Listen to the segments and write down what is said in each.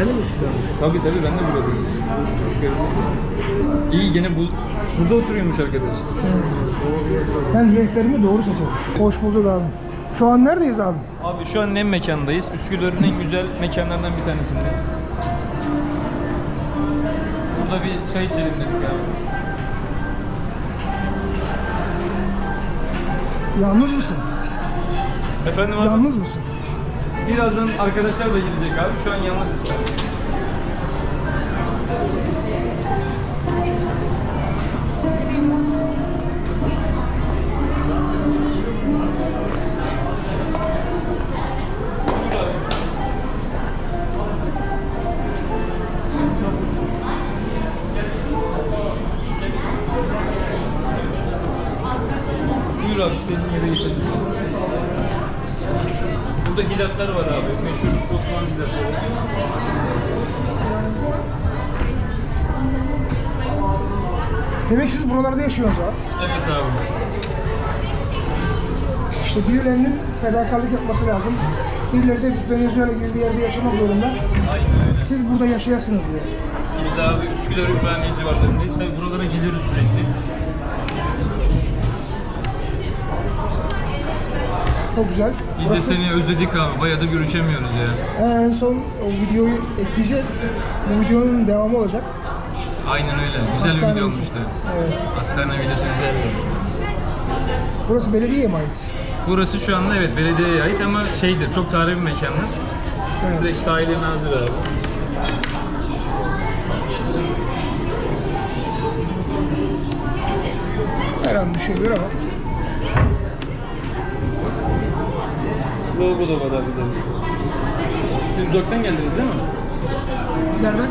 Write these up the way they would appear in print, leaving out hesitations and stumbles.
Sen de mi Üsküdar'dasın? Tabii ben de buradayım. İyi gene burada oturuyormuş arkadaş. Ben rehberimi doğru seçerim. Hoş bulduk abi. Şu an neredeyiz abi? Abi şu an nem mekandayız. Üsküdar'ın en güzel mekanlardan bir tanesindeyiz. Burada bir çay içelim dedik abi. Yalnız mısın? Efendim abi? Yalnız mısın? Birazdan arkadaşlar da gelecek abi. Şu an yalnız ister. Buyur abi, senin yere geçelim. Burada hilatlar var abi, meşhur Osmanlı hilatları. Demek siz buralarda yaşıyorsunuz abi. Evet abi. İşte birilerinin fedakarlık yapması lazım. Birileri de Venezuela gibi bir yerde yaşamak zorunda. Aynen öyle. Siz burada yaşayasınız diye. Biz de abi Üsküdar Ümraniye civarlarındayız. Tabii buralara geliyoruz sürekli. Çok güzel. Biz de seni özledik abi. Bayağıdır görüşemiyoruz ya. En son o videoyu ekleyeceğiz. Bu videonun devamı olacak. Aynen öyle. Güzel bir video olmuştu. Evet. Hastane videosu güzeldi. Burası belediyeye mi ait? Burası şu anda evet belediyeye ait ama şeydir, çok tarihi bir mekandır. Evet. Direkt sahile nazır abi. Her an düşebilir ama. Logo da var abi de. Siz uzaktan geldiniz değil mi? Nereden?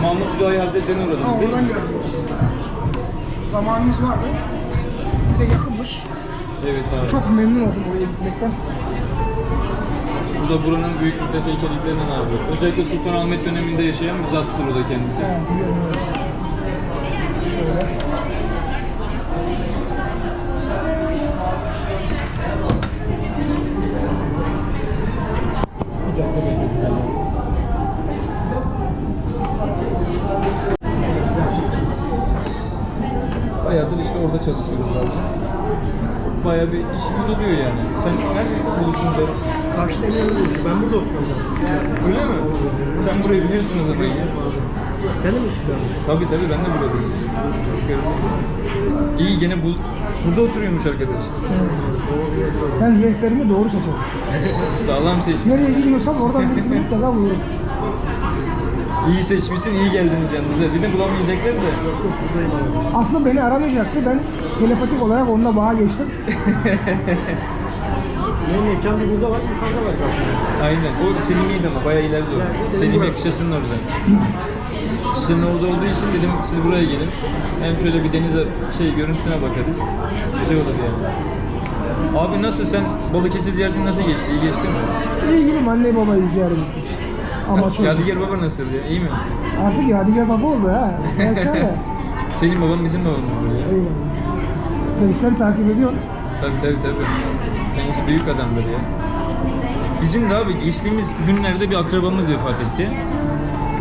Mahmut Hüdayi Hazretleri'ne uğradınız değil mi? Oradan geldik. Zamanımız vardı. Bir de yakınmış. Evet abi. Çok memnun oldum oraya gitmekten. Bu da buranın büyüklük ve heykeliklerinden abi. Özellikle Sultanahmet döneminde yaşayan bir zattır o da kendisi. Ha, biliyorum orası. Şöyle. Bayağıdır işte orada çalışıyoruz abi. Bayağı bir işimiz oluyor yani. Sen nerede buluştun da? Karşıda Eminönü bulmuş. Ben burada oturuyorum zaten. Öyle mi? Sen burayı biliyorsun o zaman ya. Sen de mi Üsküdar'dasın? Tabii ben de buradayım. İyi gene burada oturuyormuş arkadaş. Ben rehberimi doğru seçerim. Sağlam seçmişsin. Nereye gidiyorsam oradan birisini mutlaka bulurum. İyi seçmişsin, iyi geldiniz yanınıza. Bir de bulamayacaklar da. Buradayım abi. Aslında beni aramayacaktı. Ben telepatik olarak onunla bağa geçtim. Ne mekan bir burada var, yukarıda var zaten. Aynen. O Selimiye'ydi ama bayağı ileride o. Yani Selimiye burası. Kuşası'nın orada. Kuşası'nın orada olduğu için dedim siz buraya gelin. Hem şöyle bir denize görüntüsüne bakarız. Güzel olur yani. Abi nasıl sen Balıkesir ziyaretin nasıl geçti? İyi geçti mi? İyi gibi anne babayı ziyaret ettik işte. Ama çok. Yadigar baba nasıl ya? İyi mi? Artık Yadigar baba oldu ha. Ben şöyle. Senin baban bizim babamızdır ya. Eyvallah. Face'ten takip ediyorsun. Tabii. Kendisi büyük adamdır ya. Bizim de abi geçtiğimiz günlerde bir akrabamız vefat etti.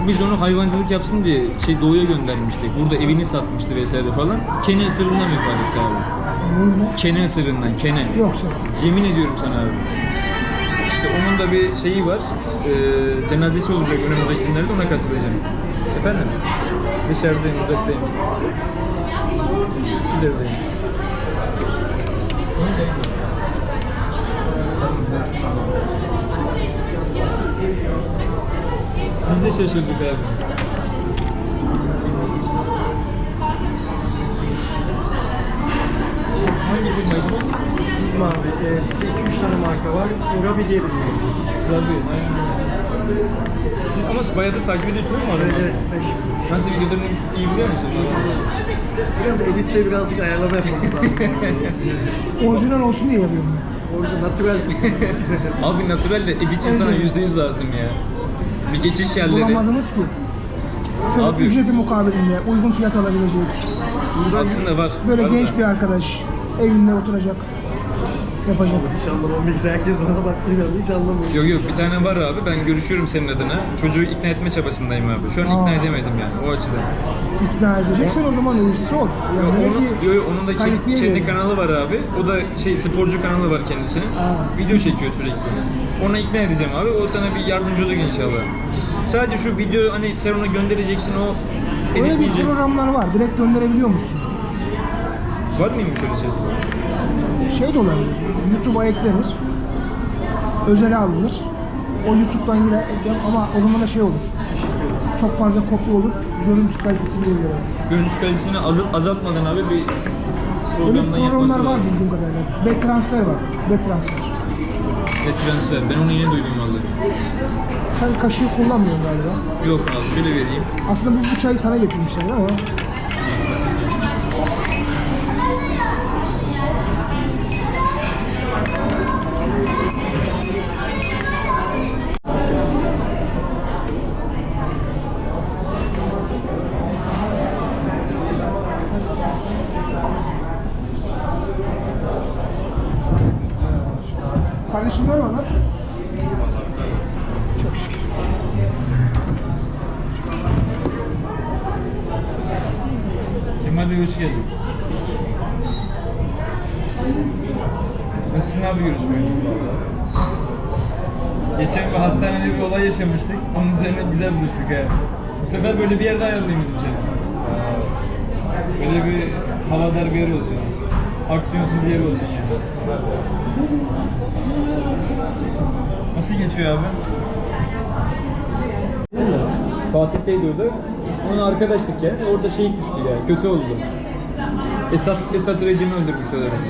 Biz onu hayvancılık yapsın diye doğuya göndermiştik. Burada evini satmıştı vesaire falan. Kene ısırığından vefat etti abi. Neyinden? Kene ısırığından, kene. Yok canım. Yemin ediyorum sana abi. İşte onun da bir şeyi var. Cenazesi olacak önümüzdeki günlerde, ona katılacağım. Efendim? Dışarıdayım, uzaktayım. Şuradayım. Biz de şaşırdık abi. Hangi firmaydı? Bizim abi, bizde 2-3 tane marka var. Urabi diye bilmiyoruz. Tabii. Siz ama bayağıdır takip ediyorsunuz mu adamı? Evet, 5. Nasıl videolarını iyi biliyor musun? Biraz editte birazcık ayarlama yapmamız lazım. Orijinal olsun diye yapıyorum. Orijinal, natural. Abi naturalde editçi sana %100 lazım ya. Bir geçiş yerleri. Bulamadınız ki. Şöyle Abi. ücreti mukabilinde uygun fiyat alabilecek. Aslında var. Böyle var genç da. bir arkadaş evinde oturacak. Yapacak. Hiç anlamam. Bilgisayar herkes bana baktığı ben hiç anlamıyorum. Yok bir tane var abi, ben görüşüyorum senin adına. Çocuğu ikna etme çabasındayım abi. Şu an ikna edemedim yani o açıdan. İkna edeceksen o zaman o iş zor. Yani demek ki Onun da kalifiye kendi verin. kanalı var abi. O da sporcu kanalı var kendisinin. Video çekiyor sürekli. Ona ikna edeceğim abi. O sana bir yardımcı olur inşallah. Sadece şu video hani sen ona göndereceksin, o Öyle bir editleyecek. programlar var. Direkt gönderebiliyor musun? Var mıymış öyle şey? Şey de olabilir. YouTube'a eklenir. Özele alınır. O YouTube'dan yine ama o zaman da şey olur. Çok fazla kopya olur. Görüntü kalitesi geliyor. Görüntü kalitesini azaltmadan abi bir Öyle programdan programlar yapması var lazım. bildiğim kadarıyla. B-transfer var. B-transfer. Ve transfer. Ben onu yeni duydum vallahi. Sen kaşığı kullanmıyorsun galiba. Yok abi şöyle vereyim. Aslında bu çayı sana getirmişler ama kardeşimler var nasıl? Çok şükür. Kemal Bey hoş geldin. Nasılsın abi görüşmeye? Geçen bir hastanede bir olay yaşamıştık. Onun üzerine güzel buluştuk ya. Bu sefer böyle bir yerde ayarlayayım dedim seni. Böyle bir havadar bir yer olsun. Aksiyonsuz bir yer olsun yani. Nasıl geçiyor abi? Fatih'teydi orada. Onun arkadaşlık yani. Orada şey düştü ya. Kötü oldu. Esad rejimi öldürmüşler herhalde.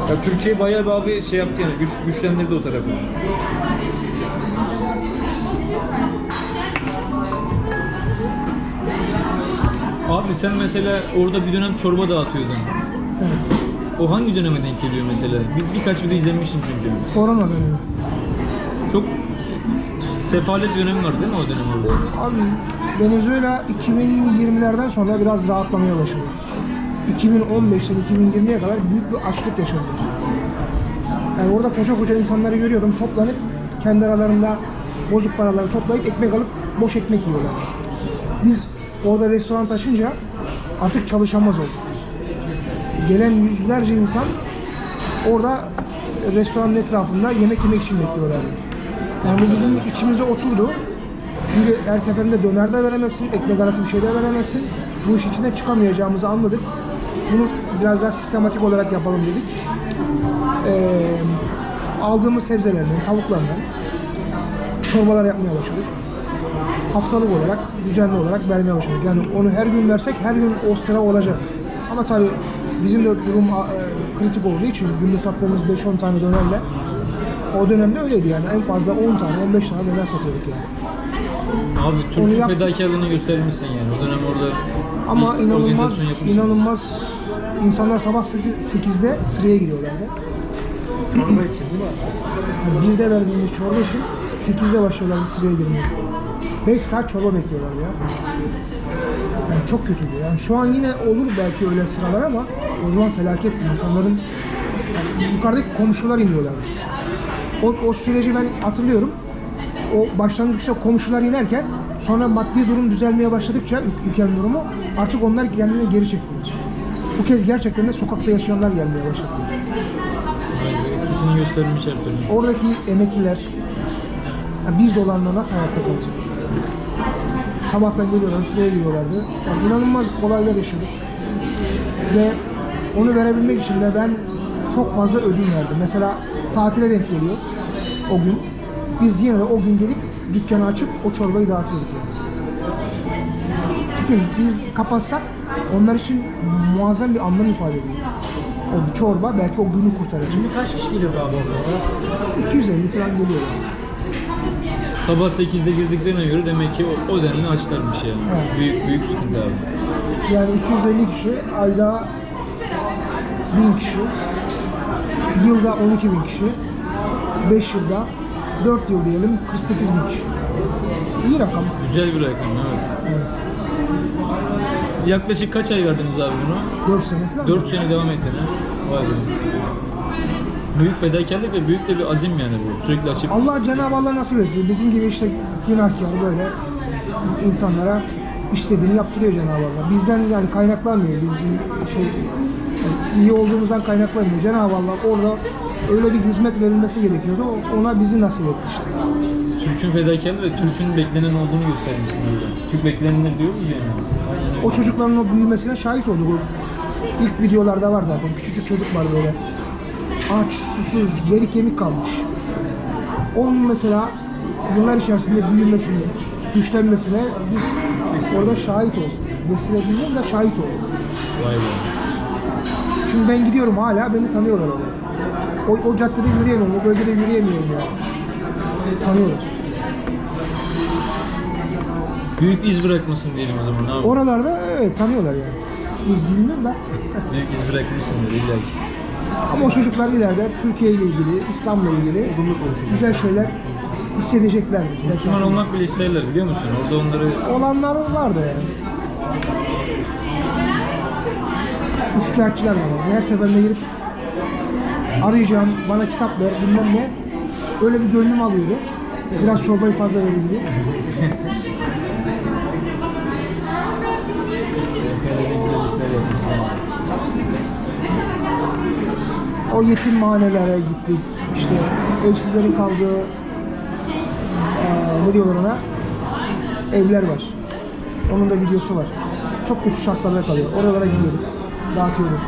Ya Türkiye bayağı bir abi şey yaptı yani. Güçlendirdi o tarafı. Abi sen mesela orada bir dönem çorba dağıtıyordun. Evet. O hangi döneme denk geliyor mesela? Birkaç video izlemiştim çünkü. Korona dönemi. Çok sefalet bir dönem var değil mi o dönem orada? Abi Venezuela 2020'lerden sonra biraz rahatlamaya başladı. 2015'ten 2020'ye kadar büyük bir açlık yaşadılar. Yani orada koca koca insanları görüyorum toplanıp kendi aralarında bozuk paraları toplayıp ekmek alıp boş ekmek yiyorlar. Biz orada restoran açınca artık çalışamaz olduk. Gelen yüzlerce insan orada restoranın etrafında yemek yemek için bekliyorlardı. Yani bu bizim içimize oturdu. Çünkü her seferinde döner de veremezsin, ekmek arası bir şey de veremezsin. Bu iş içine çıkamayacağımızı anladık. Bunu biraz daha sistematik olarak yapalım dedik. Aldığımız sebzelerden, tavuklardan çorbalar yapmaya başladık. Haftalık olarak, düzenli olarak vermeye başladık. Yani onu her gün versek her gün o sıra olacak. Ama tabii bizim de durum kritik olduğu için günde sattığımız 5-10 tane dönerle o dönemde öyleydi yani. En fazla 10 tane, 15 tane döner satıyorduk yani. Abi Onu Türk'ün yaptık. fedakarlığını göstermişsin yani. O dönem orada Ama bir organizasyon yapmışsınız. inanılmaz insanlar sabah 8'de sıraya giriyorlardı. Çorba için değil mi? Yani 1'de verdiğimiz çorba için 8'de başlıyorlardı sıraya girmeye. 5 saat çorba bekliyorlardı ya. Yani çok kötüydü. Yani şu an yine olur belki öyle sıralar ama o zaman felaketti. İnsanların yani yukarıdaki komşular iniyorlardı. O süreci ben hatırlıyorum. O başlangıçta komşular inerken sonra maddi durum düzelmeye başladıkça ülkenin durumu artık onlar kendine geri çektiler. Bu kez gerçekten de sokakta yaşayanlar gelmeye başladı. Aynen, etkisini göstermiş her türlü. Oradaki emekliler yani $1 nasıl hayatta kalacak? Sabahtan geliyorlar, sıraya giriyorlardı. Yani inanılmaz olaylar yaşadık. Ve onu verebilmek için de ben çok fazla ödün verdim. Mesela tatile denk geliyor o gün. Biz yine de o gün gelip dükkanı açıp o çorbayı dağıtıyorduk yani. Çünkü biz kapatsak onlar için muazzam bir anlam ifade ediyor. O çorba belki o günü kurtaracak. Şimdi kaç kişi geliyor abi orada? 250 falan geliyor yani. Sabah 8'de girdiklerine göre demek ki o denli açlarmış yani. Evet. Büyük sıkıntı abi. Yani 250 kişi, ayda 1000 kişi, yılda 12.000 kişi, 5 yılda 4 yıl diyelim 48.000 kişi. İyi rakam. Güzel bir rakam evet. Evet. Yaklaşık kaç ay verdiniz abi bunu? 4 sene falan. 4 sene devam ettin ha? Vay be. Büyük fedakarlık ve büyük de bir azim yani bu. Sürekli açıp Allah Cenab-ı Allah nasip etti. Bizim gibi işte günahkar böyle insanlara istediğini yaptırıyor Cenab-ı Allah. Bizden yani kaynaklanmıyor. Bizim iyi olduğumuzdan kaynaklanmıyor. Cenab-ı Allah orada öyle bir hizmet verilmesi gerekiyordu. Ona bizi nasip etti işte. Türk'ün fedakarlığı ve Türk'ün beklenen olduğunu göstermişsin burada. Türk beklenilir diyoruz ya yani. O çocukların o büyümesine şahit olduk. O ilk videolarda var zaten. Küçücük çocuk var böyle. Aç, susuz, deri kemik kalmış. Onun mesela yıllar içerisinde büyümesine, güçlenmesine biz orada şahit olduk. Vesile bilmiyorum da şahit olduk. Vay be. Şimdi ben gidiyorum hala beni tanıyorlar orada. O caddede yürüyemiyorum, o bölgede yürüyemiyorum ya. Tanıyorlar. Büyük iz bırakmasın diyelim o zaman abi. Oralarda evet tanıyorlar yani. Biz bilmiyorum da. Büyük iz bırakmışsındır illa ki. Ama o çocuklar ileride Türkiye ile ilgili, İslam'la ilgili güzel şeyler hissedeceklerdir. Müslüman olmak bile isterler biliyor musun? Orada onları Olanlar vardı yani. Üçkağıtçılar da vardı. Her seferinde girip arayacağım, bana kitap ver, bilmem ne. Öyle bir gönlüm alıyordu. Biraz çorbayı fazla vereyim diye. güzel işler yapmışlar. O yetimhanelere gittik. İşte evsizlerin kaldığı ne diyorlar ona? Evler var. Onun da videosu var. Çok kötü şartlarda kalıyor. Oralara gidiyorum. Dağıtıyorum.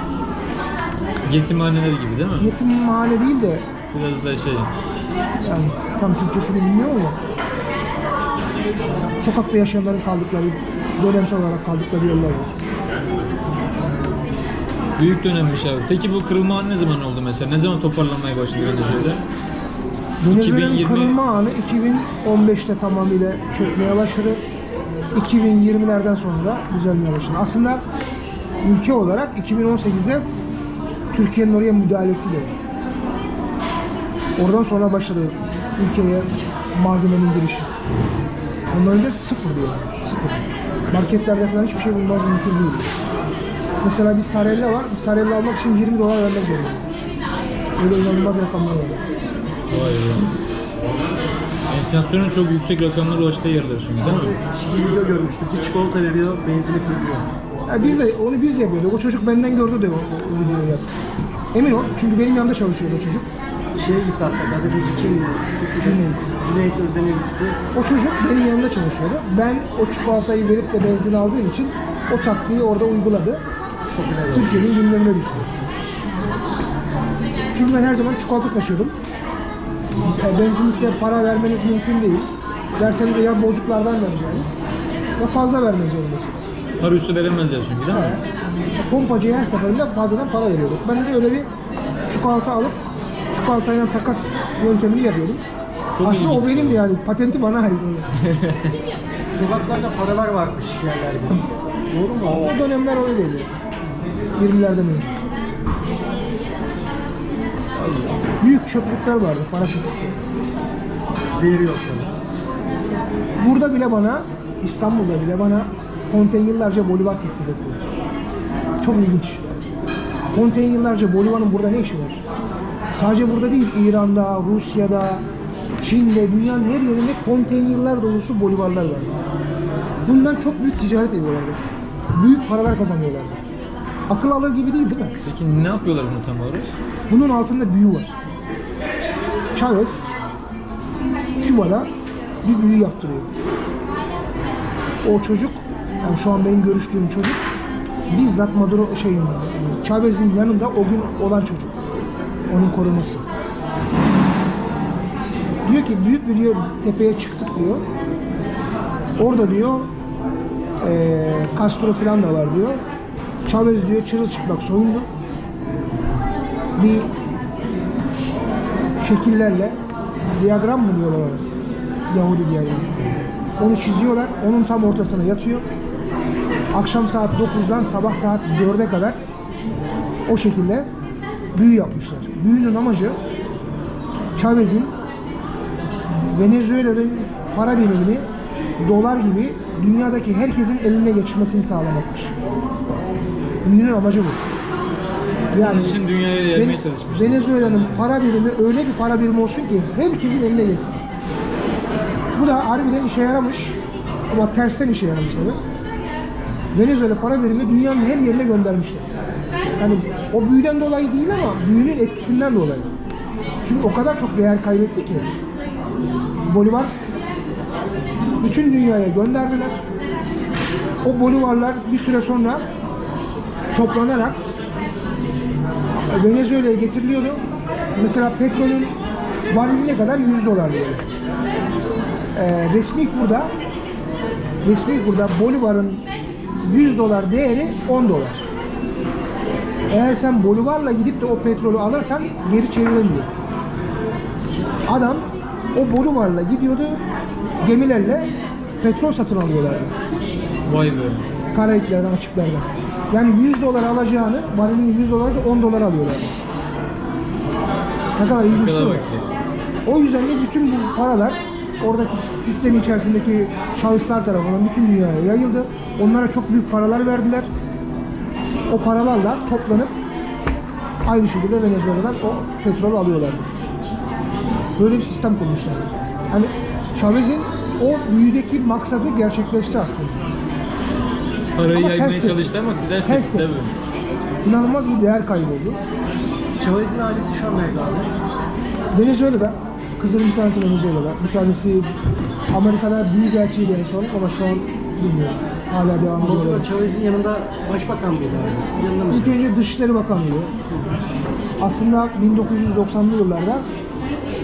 Yetimhaneler gibi değil mi? Yetimhane değil de Biraz da şey. yani tam Türkçesini bilmiyorum ama sokakta yaşayanların kaldıkları, dönemsel olarak kaldıkları yerler var. Büyük dönemmiş abi. Peki bu kırılma anı ne zaman oldu mesela? Ne zaman toparlanmaya başladı Venezuela? Venezuela'nın 2020 kırılma anı 2015'te tamamıyla çökmeye başladı. 2020'lerden sonra da düzelmeye başladı. Aslında ülke olarak 2018'de Türkiye'nin oraya müdahalesiyle oradan sonra başladı ülkeye malzemenin girişi. Ondan önce sıfır diyor. Sıfır. Marketlerde falan hiçbir şey bulmaz mümkün değil. Mesela bir sarella var. Bir sarella almak için $20 vermek zorunda. Öyle inanılmaz rakamlar var. Vay be. Enflasyonun çok yüksek rakamlara ulaştığı yerler çünkü değil mi? Şimdi video görmüştük. Bir çikolata veriyor, benzini fırlıyor. Ya biz de yapıyorduk. O çocuk benden gördü de o videoyu yaptı. Emin ol. Çünkü benim yanımda çalışıyordu o çocuk. Şeye gitti hatta, gazeteci kimdi? Cüneyt Özden'e gitti. O çocuk benim yanımda çalışıyordu. Ben o çikolatayı verip de benzin aldığım için o taktiği orada uyguladı. Popüler oldu. Türkiye'nin gündemine düştü. Çünkü ben her zaman çikolata taşıyordum. Benzinlikte para vermeniz mümkün değil. Verseniz de ya bozuklardan vereceğiniz ya fazla vermek zorundasınız. Para üstü veremezler çünkü değil mi? Pompacıya her seferinde fazladan para veriyorduk. Ben de öyle bir çikolata alıp çikolatayla takas yöntemini yapıyordum. Çok Aslında o ilginç benim ya. yani patenti bana ait. Sokaklarda paralar varmış yerlerde. Doğru mu? O dönemler öyleydi. 20'lerden önce. Büyük çöplükler vardı, para çöplükleri. Değeri yok tabii. Burada bile bana, İstanbul'da bile bana konteynerlarca bolivar teklif ettiler. Çok ilginç. Konteynerlarca bolivarın burada ne işi var? Sadece burada değil, İran'da, Rusya'da, Çin'de, dünyanın her yerinde konteynerler dolusu bolivarlar var. Bundan çok büyük ticaret ediyorlardı. Büyük paralar kazanıyorlardı. Akıl alır gibi değil mi? Peki ne yapıyorlar bunu tam olarak? Bunun altında büyü var. Chavez, Küba'da bir büyü yaptırıyor. O çocuk, yani şu an benim görüştüğüm çocuk, bizzat Maduro Chavez'in yanında o gün olan çocuk. Onun koruması. Diyor ki büyük bir diyor, tepeye çıktık diyor. Orada diyor Castro falan da var diyor. Chavez diyor çırılçıplak soyundu. Bir şekillerle diyagram mı diyorlar ona? Yahudi diyagramı. Onu çiziyorlar. Onun tam ortasına yatıyor. Akşam saat 9'dan sabah saat 4'e kadar o şekilde büyü yapmışlar. Büyünün amacı Chavez'in Venezuela'nın para birimini dolar gibi dünyadaki herkesin eline geçmesini sağlamakmış. Büyünün amacı bu. Bunun için dünyaya yaymaya Ven- çalışmış. Venezuela'nın para birimi öyle bir para birimi olsun ki herkesin eline geçsin. Bu da harbiden işe yaramış ama tersten işe yaramış tabii. Venezuela para birimi dünyanın her yerine göndermişler. Yani o büyüden dolayı değil ama büyünün etkisinden dolayı. Çünkü o kadar çok değer kaybetti ki. Bolivar bütün dünyaya gönderdiler. O bolivarlar bir süre sonra toplanarak Venezuela'ya getiriliyordu. Mesela petrolün varili ne kadar? 100 dolar diyor. Resmi burada bolivarın 100 dolar değeri 10 dolar. Eğer sen bolivarla gidip de o petrolü alırsan geri çevrilemiyor. Adam o bolivarla gidiyordu, gemilerle petrol satın alıyorlardı. Vay be. Karayiplerden, açıklardan. Yani 100 dolar alacağını, varilini 100 dolar 10 dolar alıyorlardı. Ne kadar ilginç değil mi? O yüzden de bütün bu paralar oradaki sistemin içerisindeki şahıslar tarafından bütün dünyaya yayıldı. Onlara çok büyük paralar verdiler. O paralarla toplanıp aynı şekilde Venezuela'dan o petrolü alıyorlardı. Böyle bir sistem kurmuşlar. Hani Chavez'in o büyüdeki maksadı gerçekleşti aslında. Parayı Ama yaymaya ters çalıştı ama ters Ters tepki tepki. tabii. İnanılmaz bir değer kaybı oldu. Chavez'in ailesi şu an nerede abi? Venezuela'da, kızının bir tanesi Venezuela'da, bir tanesi Amerika'da büyükelçiydi en son ama şu an bilmiyorum. Hala devam ediyor. Maduro Chavez'in yanında başbakan mıydı abi? Yanında mıydı? İlk önce Dışişleri Bakanlığı. Aslında 1990'lı yıllarda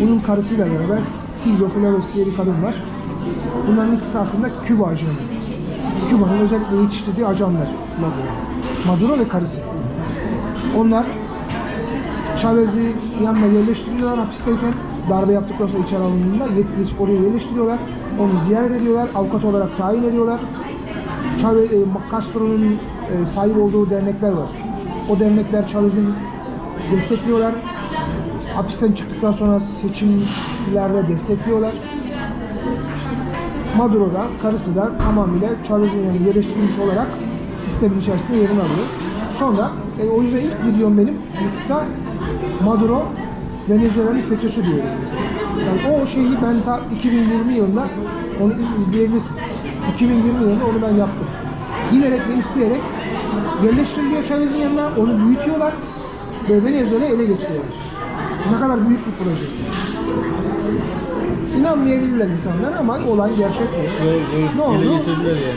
bunun karısıyla beraber Silvia Flores diye bir kadın var. Bunların ikisi aslında Küba ajanı. Küba'nın özellikle yetiştirdiği ajanlar. Maduro ve karısı. Onlar Chavez'i yanına yerleştiriyorlar hapisteyken. Darbe yaptıktan sonra içeri alındığında oraya yerleştiriyorlar. Onu ziyaret ediyorlar. Avukat olarak tayin ediyorlar. Castro'nun sahip olduğu dernekler var. O dernekler Chavez'in destekliyorlar. Hapisten çıktıktan sonra seçimlerde destekliyorlar. Maduro da, karısı da tamamıyla Chavez'in yanına yerleştirilmiş olarak sistemin içerisinde yerini alıyor. Sonra, o yüzden ilk videom benim YouTube'da Maduro Venezuela'nın FETÖ'sü diyorum mesela. Yani o şeyi ben ta 2020 yılında onu izleyebilirsiniz. 2020 yılında onu ben yaptım. Bilerek ve isteyerek yerleştiriliyor Chavez'in yanına, onu büyütüyorlar ve Venezuela'yı ele geçiriyorlar. Ne kadar büyük bir proje. İnanmayabilirler insanlar ama olay gerçek bu. Ne oldu?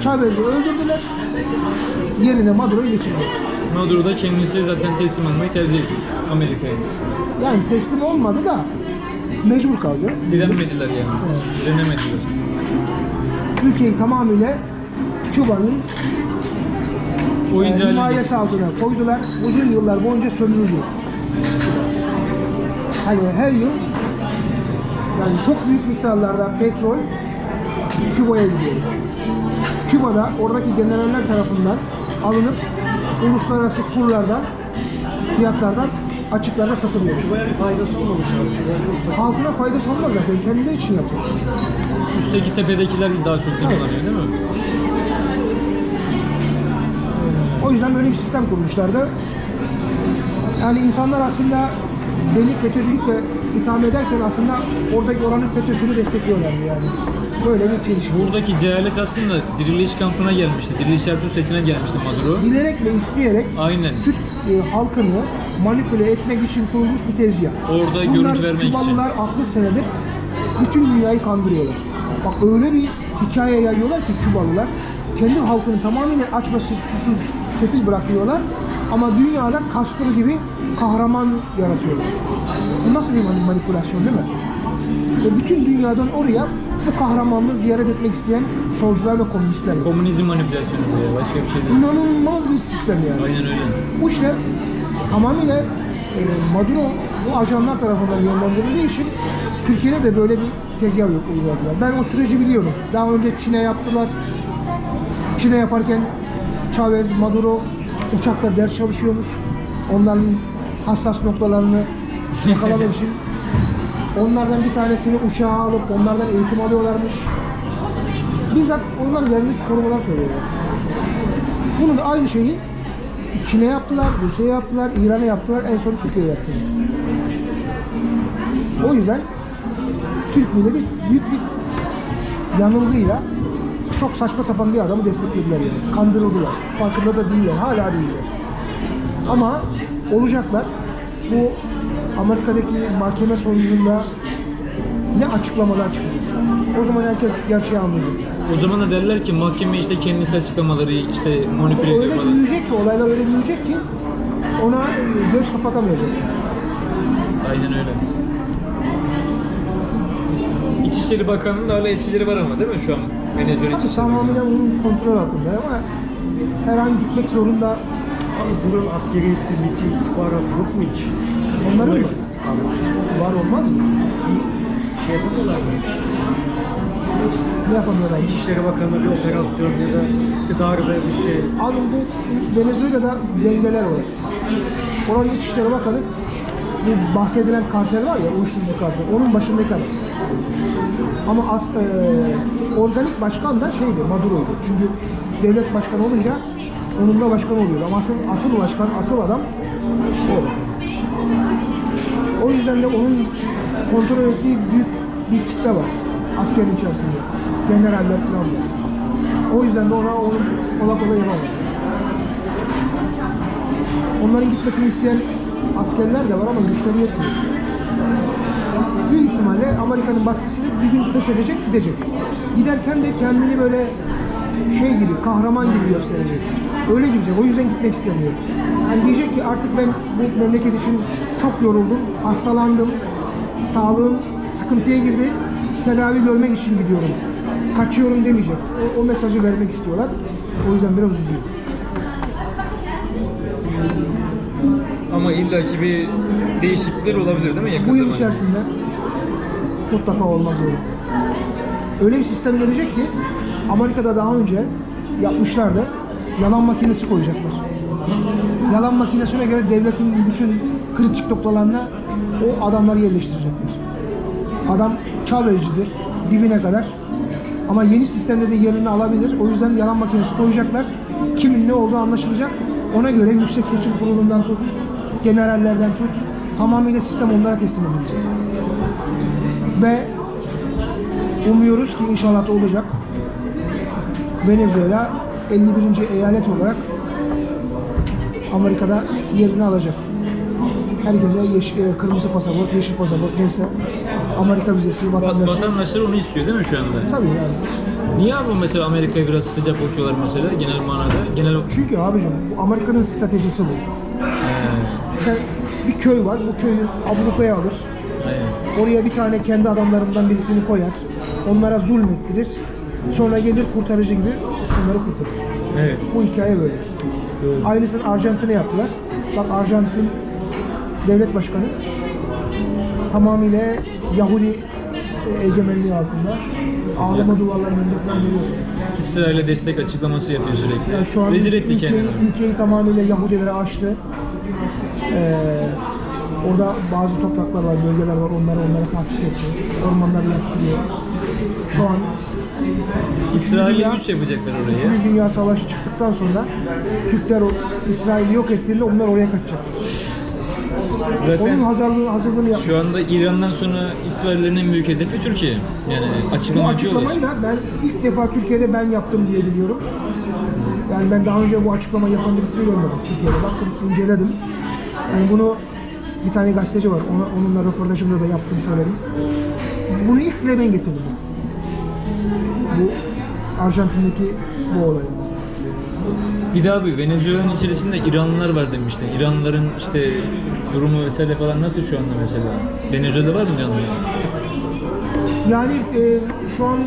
Chavez'i öldürdüler, yerine Maduro'yu geçirdiler. Maduro da kendisi zaten teslim almayı tercih etti Amerika'ya. Yani teslim olmadı da mecbur kaldı. Direnmediler yani. Evet. Direnemediler. Ülkeyi tamamıyla Küba'nın Oyuncu haline himayesi altına koydular. Uzun yıllar boyunca sömürüldü. Hani her yıl yani çok büyük miktarlarda petrol Küba'ya gidiyor. Küba'da oradaki generaller tarafından alınıp uluslararası kurlardan, fiyatlardan açıklarda satılıyor. Küba'ya bir faydası olmamış abi. Küba çok fakir. Halkına faydası olmaz zaten, kendileri için yapıyor. Üstteki tepedekiler daha çok kullanıyor değil mi? O yüzden böyle bir sistem kurmuşlardı. Yani insanlar aslında beni FETÖ'cülükle itham ederken aslında oradaki oranın FETÖ'sünü destekliyorlardı yani. Böyle bir çelişki. Buradaki cehalet aslında diriliş kampına gelmişti. Diriliş Ertuğrul setine gelmişti Maduro. Bilerek ve isteyerek Aynen. Türk halkını manipüle etmek için kurulmuş bir tezgah. Orada görüntü vermek için. Kübalılar 60 senedir bütün dünyayı kandırıyorlar. Bak öyle bir hikaye yayıyorlar ki Kübalılar kendi halkını tamamıyla aç ve susuz, sefil bırakıyorlar ama dünyada Castro gibi kahraman yaratıyorlar. Bu nasıl bir manipülasyon değil mi? Ve bütün dünyadan oraya bu kahramanlığı ziyaret etmek isteyen solcular ve komünistler var. Komünizm manipülasyonu diye başka bir şey değil. İnanılmaz bir sistem yani. Aynen öyle. Bu işte tamamıyla Maduro bu ajanlar tarafından yönlendirildiği için Türkiye'de de böyle bir tezgah uyguladılar. Ben o süreci biliyorum. Daha önce Çin'e yaptılar. Çin'e yaparken Chavez, Maduro uçakta ders çalışıyormuş. Onların hassas noktalarını yakalamak için. Onlardan bir tanesini uçağa alıp onlardan eğitim alıyorlarmış. Bizzat onlar verdiği korumalar söylüyorlar. Bunu da aynı şeyi Çin'e yaptılar, Rusya'ya yaptılar, İran'a yaptılar, en son Türkiye'ye yaptılar. O yüzden Türk milleti büyük bir yanılgıyla çok saçma sapan bir adamı desteklediler yani. Kandırıldılar. Farkında da değiller, hala değiller. Ama olacaklar. Bu Amerika'daki mahkeme sonucunda ne açıklamalar çıkacak? O zaman herkes gerçeği anlayacak. O zaman da derler ki mahkeme işte kendisi açıklamaları işte manipüle ediyor Öyle falan. büyüyecek ki, olaylar öyle büyüyecek ki ona göz kapatamayacak. Aynen öyle. İçişleri Bakanlığı'nın da hala etkileri var ama değil mi şu an Venezuela İçişleri Tamamen Bakanlığı? onun kontrol altında ama her an gitmek zorunda. Abi bunun askeri MİT istihbaratı yok mu hiç? Onların mı? istihbaratı. Var olmaz mı? Bir şey yapamıyorlar mı? Ne yapamıyorlar? İçişleri Bakanı bir operasyon ya da işte darbe bir şey. Abi bu Venezuela'da dengeler var. Oranın İçişleri Bakanı bu bahsedilen kartel var ya, uyuşturucu kartel, onun başındaki adam. Ama organik başkan da şeydi, Maduro'ydu. Çünkü devlet başkanı olunca onun da başkan oluyor. Ama asıl başkan, asıl adam o. O yüzden de onun kontrol ettiği büyük bir kitle var askerin içerisinde. Generaller falan var. O yüzden de ona onu kolay kolay yapamaz. Onların gitmesini isteyen askerler de var ama güçleri yetmiyor. Büyük ihtimalle Amerika'nın baskısıyla bir gün pes edecek, gidecek. Giderken de kendini böyle şey gibi, kahraman gibi gösterecek. Öyle gidecek, o yüzden gitmek istemiyor. Yani diyecek ki artık ben bu memleket için çok yoruldum, hastalandım, sağlığım sıkıntıya girdi, tedavi görmek için gidiyorum. Kaçıyorum demeyecek. O mesajı vermek istiyorlar. O yüzden biraz üzüyor. Ama illaki bir değişiklikler olabilir değil mi yakın Bu yıl zamanda? içerisinde mutlaka olmak zorunda. Öyle bir sistem gelecek ki Amerika'da daha önce yapmışlardı. Yalan makinesi koyacaklar. Yalan makinesine göre devletin bütün kritik noktalarına o adamları yerleştirecekler. Adam Chavez'cidir dibine kadar. Ama yeni sistemde de yerini alabilir. O yüzden yalan makinesi koyacaklar. Kimin ne olduğu anlaşılacak. Ona göre Yüksek Seçim Kurulu'ndan tut, generallerden tut, tamamıyla sistem onlara teslim edilecek. Ve umuyoruz ki inşallah da olacak. Venezuela 51. eyalet olarak Amerika'da yerini alacak. Herkese kırmızı pasaport, yeşil pasaport neyse Amerika vizesi, vatandaşı. Vatandaşlar onu istiyor değil mi şu anda? Tabii yani. Niye abi mesela Amerika'ya biraz sıcak bakıyorlar mesela genel manada? Genel Çünkü abicim bu Amerika'nın stratejisi bu. Sen bir köy var, bu köyü ablukaya alır. Aynen. Oraya bir tane kendi adamlarından birisini koyar. Onlara zulmettirir. Sonra gelir kurtarıcı gibi onları kurtarır. Evet. Bu hikaye böyle. Doğru. Aynısını Arjantin'e yaptılar. Bak Arjantin devlet başkanı tamamıyla Yahudi egemenliği altında. Ağlama duvarlarının önünde falan görüyorsun. İsrail'e destek açıklaması yapıyor sürekli. Yani şu an Rezil etti kendini. ülkeyi tamamıyla Yahudilere açtı. Orada bazı topraklar var, bölgeler var. Onlara tahsis etti. Ormanları yaktırıyor. Şu an İsrail'e güç yapacaklar oraya. 3. Dünya Savaşı çıktıktan sonra Türkler İsrail'i yok ettiğinde onlar oraya kaçacak. Onun Zaten hazırlığını yapmış. şu anda İran'dan sonra İsrail'lerin en büyük hedefi Türkiye. Yani Bu açıklamacı olur. açıklamayı da ben ilk defa Türkiye'de ben yaptım diye biliyorum. Yani ben daha önce bu açıklamayı yapan birisini görmedim Türkiye'de. Baktım, inceledim. Yani bunu bir tane gazeteci var. Onunla röportajımda da yaptım, söyledim. Bunu ilk bile ben getirdim. Bu Arjantin'deki bu olay. Bir daha abi Venezuela'nın içerisinde İranlılar var demiştin. İranlıların işte durumu vesaire falan nasıl şu anda mesela? Venezuela'da var mı İranlılar? Yani şu an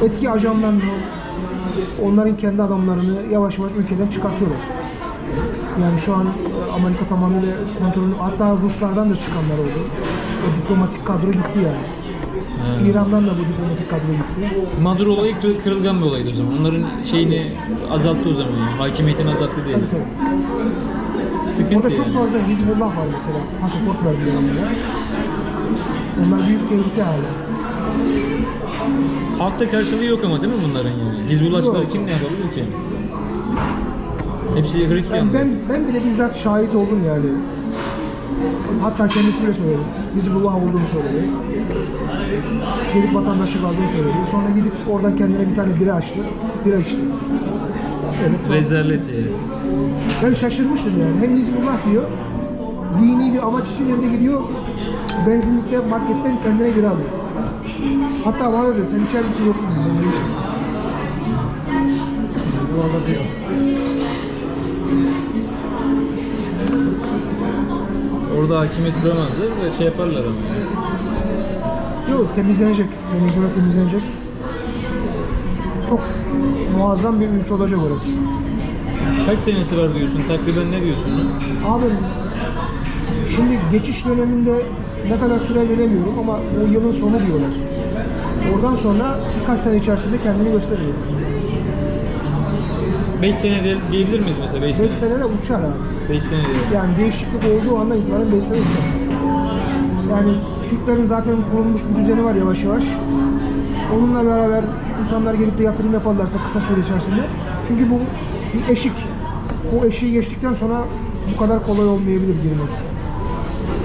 etki ajanlarını, onların kendi adamlarını yavaş yavaş ülkeden çıkartıyorlar. Yani şu an Amerika tamamıyla kontrolü, hatta Ruslardan da çıkanlar oldu. O diplomatik kadro gitti yani. İran'dan da bu diplomatik kadro gitti. Maduro olayı kırılgan bir olaydı o zaman. Onların şeyini azalttı o zaman yani. Hakimiyetini azalttı değil. Tabii, tabii. Sıkıntı Orada çok yani. fazla Hizbullah var mesela. Pasaport verdiler onlara. Onlar büyük tehlike hala. Halkta karşılığı yok ama değil mi bunların yani? Hizbullahçılar Yok. kim ne yapabilir ki? Hepsi Hristiyan. Ben bile bizzat şahit oldum yani. Hatta kendisi bile söyledi. Hizbullah olduğunu söyledi. Gelip vatandaşlık aldığını söyledi. Sonra gidip oradan kendine bir tane bira açtı. Bira içti. Evet, Rezalet ya. ben şaşırmıştım yani. Hem Hizbullah diyor, dini bir amaç için hem de gidiyor benzinlikte, marketten kendine bira alıyor. Hatta bana dedi, sen içer misin yok mu? Ben de içtim. Hizbullah diyor. Orada hakimiyet kuramazlar ve şey yaparlar ama. Yok, temizlenecek. Venezuela temizlenecek. Çok muazzam bir ülke olacak orası. Kaç senesi var diyorsun? Takriben ne diyorsun lan? Abi şimdi geçiş döneminde ne kadar süre veremiyorum ama bu yılın sonu diyorlar. Oradan sonra birkaç sene içerisinde kendini gösteriyor. 5 sene diyebilir miyiz mesela? 5 sene. 5 senede uçar abi. 5 sene diyelim. Yani değişiklik olduğu andan itibaren 5 sene uçar. Yani Türklerin zaten kurulmuş bir düzeni var yavaş yavaş. Onunla beraber insanlar gelip de yatırım yaparlarsa kısa süre içerisinde. Çünkü bu bir eşik. O eşiği geçtikten sonra bu kadar kolay olmayabilir girmek.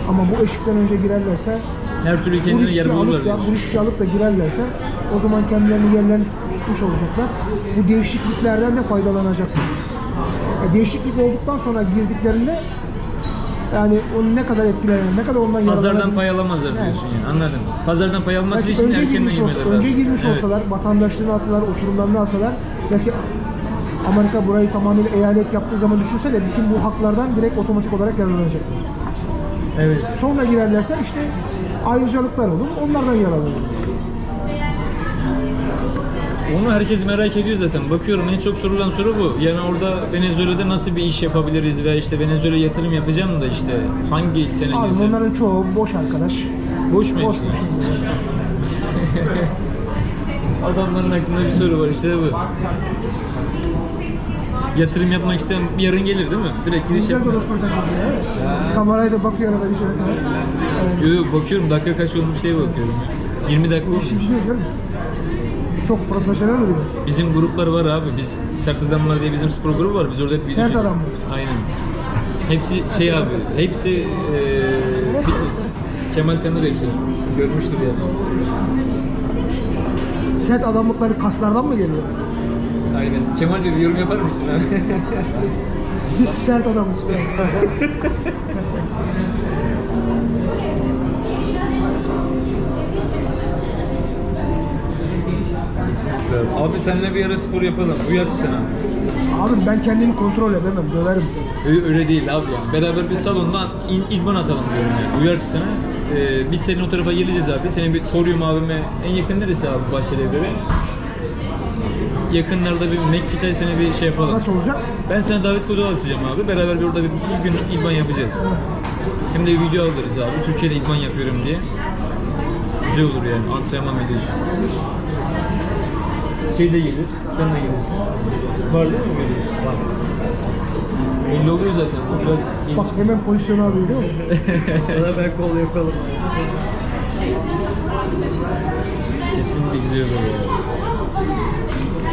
Ama bu eşikten önce girerlerse, Her türlü bu kendine yer riski bulurlar alıp da, diyorsun. bu riski alıp da girerlerse o zaman kendilerini yerlerini tutmuş olacaklar. Bu değişikliklerden de faydalanacaklar. Değişiklik olduktan sonra girdiklerinde yani onun ne kadar etkilenir, ne kadar ondan Pazardan yararlanabilir. pay alamazlar diyorsun yani. Anladım. Pazardan pay alması Belki için önce erkenden girmiş, girmeleri lazım. önce girmiş Evet. olsalar, vatandaşlığını alsalar, oturumlarını alsalar, belki Amerika burayı tamamıyla eyalet yaptığı zaman düşünse de bütün bu haklardan direkt otomatik olarak yararlanacaklar. Evet. Sonra girerlerse işte ayrıcalıklar olur, onlardan yararlanır. Onu herkes merak ediyor zaten. Bakıyorum en çok sorulan soru bu. Yani orada Venezuela'da nasıl bir iş yapabiliriz veya işte Venezuela'ya yatırım yapacağım da işte hangi sene Abi girsem. onların çoğu boş arkadaş. Boş mu Boş hepsi? boş. Adamların aklında bir soru var işte bu. Yatırım yapmak isteyen yarın gelir değil mi? Direkt giriş Güzel bir yapmak. röportaj oluyor, evet. Kameraya da bakıyor arada bir şöyle sana. Evet. Yok bakıyorum dakika kaç olmuş diye bakıyorum. 20 dakika olmuş. İşi biliyor canım. Çok profesyonel oluyor. Bizim gruplar var abi. Biz Sert Adamlar diye bizim spor grubu var. Biz orada hep video Sert çekiyoruz. Adamlar. Aynen. Hepsi şey abi. Hepsi fitness. Kemal tanır hepsini. Görmüştür yani. Sert adamlıkları kaslardan mı geliyor? Aynen. Kemal bir yorum yapar mısın abi? Biz sert adamız. Kesinlikle abi. Abi seninle bir ara spor yapalım. Uyarsın sen abi. Abi ben kendimi kontrol edemem, döverim seni. Öyle değil abi yani. Beraber bir salonda idman atalım diyorum yani. Uyarsın sana. Biz senin o tarafa geleceğiz abi. Senin bir Torium abime en yakın neresi abi Bahçelievler'e? Yakınlarda bir McFit'e seni bir şey yapalım. Nasıl olacak? Ben sana davet kodu atacağım abi. Beraber bir orada bir günlük idman yapacağız. Hem de video alırız abi. Türkiye'de idman yapıyorum diye. Güzel olur yani. Antrenman videosu. Şey de gelir. Sen de gelirsin. Var değil mi böyle? Var. Belli oluyor zaten. O biraz Bak hemen pozisyonu alıyor değil mi? Bana ben kol yapalım. kesinlikle güzel olur ya.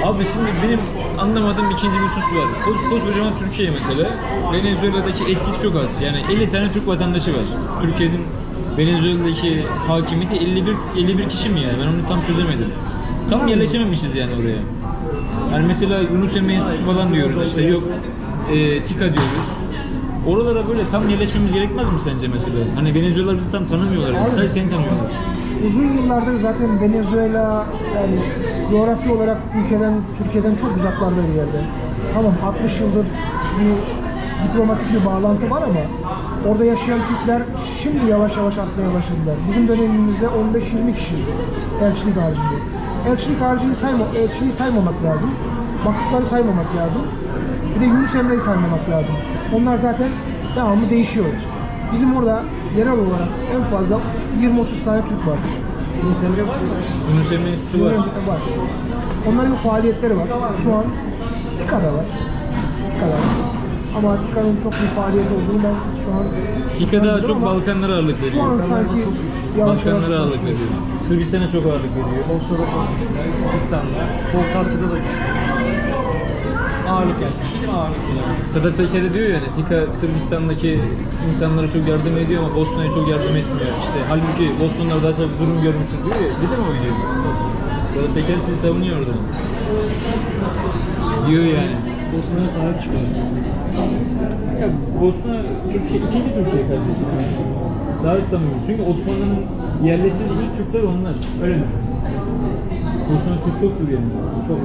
Abi şimdi benim anlamadığım ikinci bir husus var. Koskocaman Türkiye mesela. Venezuela'daki etkisi çok az. Yani 50 tane Türk vatandaşı var. Türkiye'nin Venezuela'daki hakimiyeti 51 kişi mi yani? Ben onu tam çözemedim. Tam yerleşememişiz yani oraya. Yani mesela Yunus Emre Enstitüsü falan diyoruz işte yok TİKA diyoruz. Oralara böyle tam yerleşmemiz gerekmez mi sence mesela? Hani Venezuela bizi tam tanımıyorlar. Yani. Sadece seni tanımıyorlar. Uzun yıllardır zaten Venezuela yani coğrafi olarak Türkiye'den çok uzaklarda bir yerde. Tamam 60 yıldır bu diplomatik bir bağlantı var ama orada yaşayan Türkler şimdi yavaş yavaş artmaya başladılar. Bizim dönemimizde 15-20 kişi elçilik haricinde. Elçiliği saymamak lazım. Vakıfları saymamak lazım. Bir de Yunus Emre'yi saymamak lazım. Onlar zaten devamlı değişiyorlar. Bizim orada yerel olarak en fazla 20-30 tane Türk vardır. Yunus Emre var mı? Yunus Emre Enstitüsü var. Var. Onların bir faaliyetleri var. Şu an TİKA'da var. TİKA'da var. Ama TİKA'nın çok bir faaliyet olduğunu ben şu an... TİKA daha çok Balkanlara ağırlık Şu veriyor. an sanki yavaş yavaş... Balkanlara ağırlık veriyor. Sırbistan'a çok ağırlık veriyor. Bosna'da çok güçlü. Sırbistan'da. Orta Asya'da da güçlü. ağırlık yani. Güçlü bir ağırlık yani. Sedat Peker diyor yani TİKA Sırbistan'daki insanlara çok yardım ediyor ama Bosna'ya çok yardım etmiyor. İşte halbuki Bosnalılar daha çok zulüm görmüştür diyor ya. İzledin mi o videoyu? Sedat Peker sizi savunuyor orada. Diyor yani. Bosna'ya sahip çıkıyor. Ya Bosna Türkiye, ikinci Türkiye kardeşim. Daha samimi. Çünkü Osmanlı'nın yerleştirdiği ilk Türkler onlar. Öyle düşün. Bosna Türk çoktur yani. Çok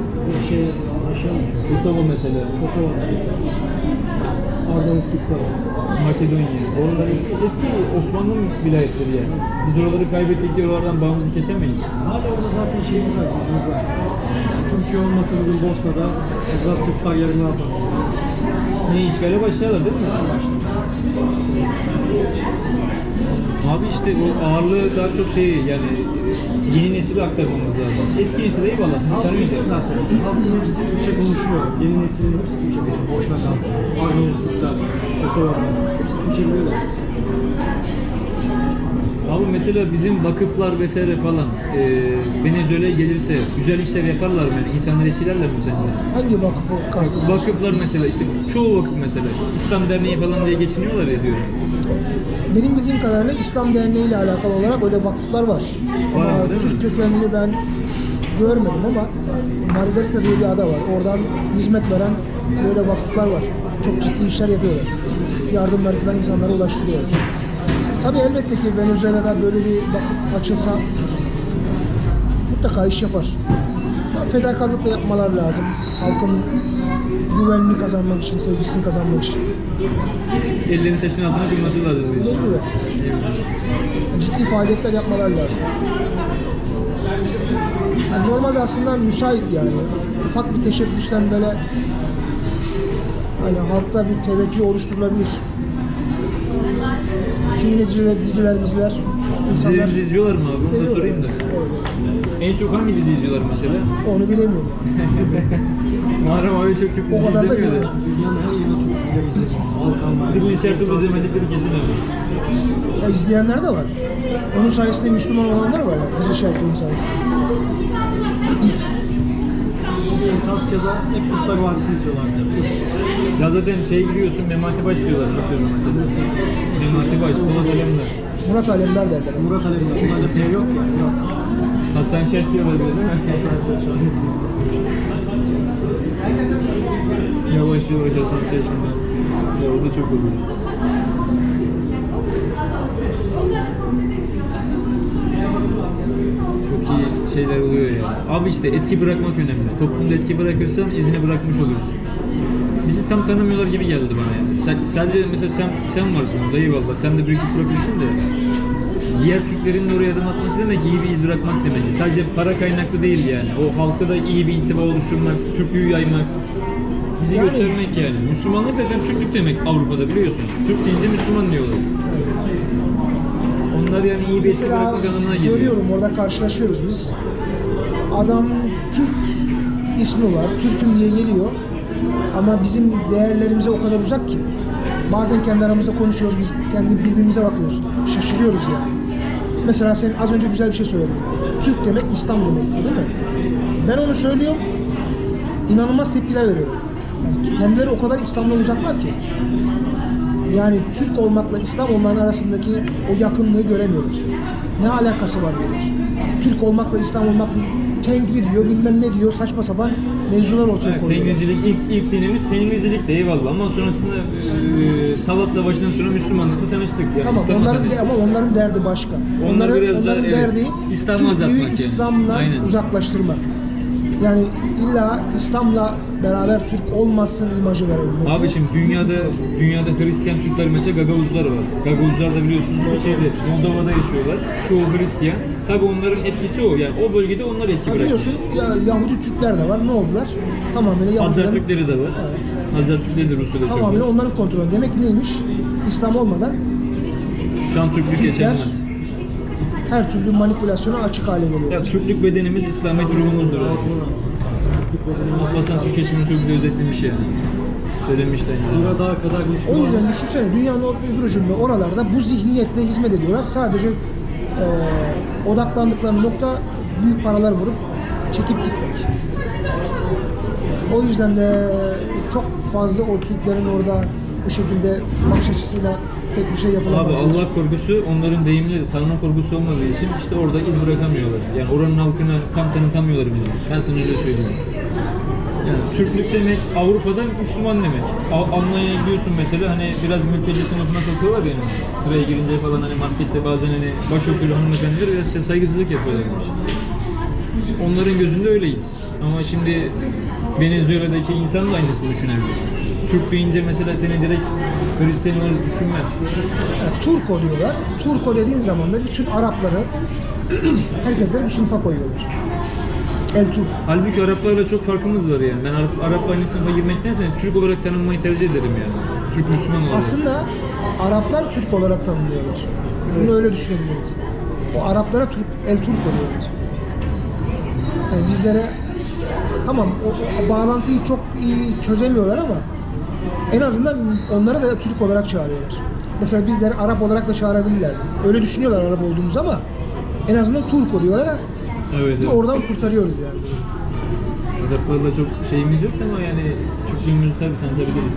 aşağı Kosova mesela. Kosova. Arnavut Türkler. Makedonya. Oralar eski Osmanlı vilayetleri yani. Biz oraları kaybettik diye oralardan bağımızı kesemeyiz. Hala orada zaten şeyimiz var, gücümüz var. Yani Türkiye olmasa bugün Bosna'da acaba Sırplar yarın ne yapar? Ne işgale başlarlar değil mi? Abi işte o ağırlığı daha çok yani yeni nesile aktarmamız lazım. Eski nesil eyvallah bizi Halk tanıyor biliyor zaten. Halkın hepsi Türkçe konuşuyor. Yeni neslin hepsi Türkçe konuşuyor. Boşuna kaldı. Arnavutluk'ta, Kosova'da. Hepsi Türkçe biliyorlar. Abi mesela bizim vakıflar vesaire falan Venezuela'ya gelirse güzel işler yaparlar mı? Yani insanları etkilerler mi sence? Hangi vakıfı kastediyorsun? Vakıflar mesela işte çoğu vakıf mesela İslam Derneği falan diye geçiniyorlar ya diyorum. Benim bildiğim kadarıyla İslam Derneği ile alakalı olarak öyle vakıflar var. Var Ama mı, değil mi? Türk kökenli ben görmedim ama Margarita diye bir ada var. Oradan hizmet veren böyle vakıflar var. Çok ciddi işler yapıyorlar. Yardımları falan insanlara ulaştırıyorlar. Tabii elbette ki Venezuela'da böyle bir vakıf açılsa mutlaka iş yapar. Fedakarlık da yapmalar lazım. Halkın güvenliğini kazanmak için, sevgisini kazanmak için. Ellerini taşın altına koyması lazım diyorsun. Ne gibi? Ciddi faaliyetler yapmalar lazım. Yani normalde aslında müsait yani. Ufak bir teşebbüsten böyle hani halkta bir teveccüh oluşturulabilir. Çünkü neticede diziler, insanlar Dizilerimizi izliyorlar mı abi? Onu da seviyorlar. sorayım da. En çok hangi dizi izliyorlar mesela? Onu bilemiyorum. Muharrem abi çok Türk O dizi kadar da izlemiyor da. bilmiyorum. Dünyanın her yerinde çok diziler izliyor. Balkanlar. Dirili Sertap izlemedikleri kesin abi. Ya izleyenler de var. Onun sayesinde Müslüman olanlar var. Bir şarkının sayesinde. Asya'da hep Kurtlar Vadisi izliyorlardı. Ya zaten gidiyorsun Memati Baş diyorlar Mısır'da mesela. Memati Baş, Polat Alemdar. Murat Alemdar derler. Murat Alemdar. Bunlarda P yok ya. Murat. Hasan Şaş diyorlar bir de değil mi? Yavaş yavaş Hasan Şaş bunlar. Ya o da çok oluyor. Çok iyi şeyler oluyor ya. Abi işte etki bırakmak önemli. Toplumda etki bırakırsan izini bırakmış olursun. Bizi tam tanımıyorlar gibi geldi bana yani. Sadece mesela sen varsın orada eyvallah. Sen de büyük bir profilsin de. Diğer Türklerin de oraya adım atması demek iyi bir iz bırakmak demek. Sadece para kaynaklı değil yani. O halkta da iyi bir intiba oluşturmak, Türklüğü yaymak. Bizi Yani- göstermek yani. Müslümanlık zaten Türklük demek Avrupa'da biliyorsun. Türk deyince Müslüman diyorlar. Onlar yani iyi bir etki Mesela bırakmak anlamına geliyor. görüyorum orada karşılaşıyoruz biz. Adam Türk ismi var, Türk'üm diye geliyor. Ama bizim değerlerimize o kadar uzak ki. Bazen kendi aramızda konuşuyoruz, biz kendi birbirimize bakıyoruz. Şaşırıyoruz yani. Mesela sen az önce güzel bir şey söyledin. Türk demek İslam demek değil mi? Ben onu söylüyorum, inanılmaz tepkiler veriyorum. Yani kendileri o kadar İslam'dan uzaklar ki. Yani Türk olmakla İslam olmanın arasındaki o yakınlığı göremiyorlar. Ne alakası var diyorlar. Türk olmakla İslam olmak Tengri diyor, bilmem ne diyor, saçma sapan mevzular ortaya Evet, koyuyorlar. Tengricilik ilk dinimiz Tengricilik de eyvallah ama sonrasında Talas Savaşı'ndan sonra Müslümanlıkla tanıştık yani Tamam, İslam'la tanıştık. ama onların derdi başka. Onlar biraz da, onların evet, derdi İslam'ı azaltmak Türklüğü yani. İslam'la Aynen. uzaklaştırmak. Yani illa İslam'la beraber Türk olmazsın imajı verebilmek. Abi şimdi dünyada Hristiyan Türkler mesela Gagavuzlar var. Gagavuzlar da biliyorsunuz Moldova'da yaşıyorlar. Çoğu Hristiyan. Tabi onların etkisi o yani o bölgede onlar etki bırakmış. Biliyorsun Yahudi Türkler de var. Ne oldular? Tamamıyla Hazar Yahudilerin Türkleri de var. Hazar Türkleri de Rusya'da çok tamamıyla var. onların kontrolü. Demek ki neymiş? İslam olmadan Şu an Türklük yaşanmaz. her türlü manipülasyona açık hale geliyor. Ya Türklük bedenimiz İslamiyet ruhumuzdur. Alparslan Türk kesimini çok güzel özetlemiş yani. Söylemiş de aynı zamanda. Burada kadar O Müslüman. yüzden düşünsene dünyanın öbür ucunda oralarda bu zihniyetle hizmet ediyorlar. Sadece odaklandıkları nokta büyük paralar vurup çekip gitmek. O yüzden de çok fazla o Türklerin orada bu şekilde bakış açısıyla pek bir şey yapılamaz. Abi Allah korkusu onların deyimiyle Tanrı korkusu olmadığı için işte orada iz bırakamıyorlar. Yani oranın halkını tam tanıtamıyorlar bizim. Ben sana öyle söyleyeyim. Yani Türklük demek Avrupa'da Müslüman demek. Almanya'ya gidiyorsun mesela hani biraz mülteci sınıfına sokuyorlar yani. Sıraya girince falan hani markette bazen hani başörtülü hanımefendiler biraz saygısızlık yapıyorlarmış. Onların gözünde öyleyiz. Ama şimdi Venezuela'daki insan da aynısını düşünebilir. Türk deyince mesela seni direkt Hristiyan olarak düşünmez. Yani Turko diyorlar. Turko dediğin zaman da bütün Arapları herkesleri bir sınıfa koyuyorlar. El Turk. Halbuki Araplarla çok farkımız var yani. Ben Arap'la aynı sınıfa girmektense Türk olarak tanınmayı tercih ederim yani. Türk Müslüman olarak. Aslında Araplar Türk olarak tanımlıyorlar. Bunu öyle düşünebiliriz. O Araplara El Turko diyorlar. Yani bizlere tamam o bağlantıyı çok iyi çözemiyorlar ama en azından onları da Türk olarak çağırıyorlar. Mesela bizleri Arap olarak da çağırabilirler. Öyle düşünüyorlar Arap olduğumuz ama en azından Turko diyorlar. Evet, evet. Oradan kurtarıyoruz yani. Araplarla çok şeyimiz yok ama yani Türklüğümüzü tabii tanıtabiliriz.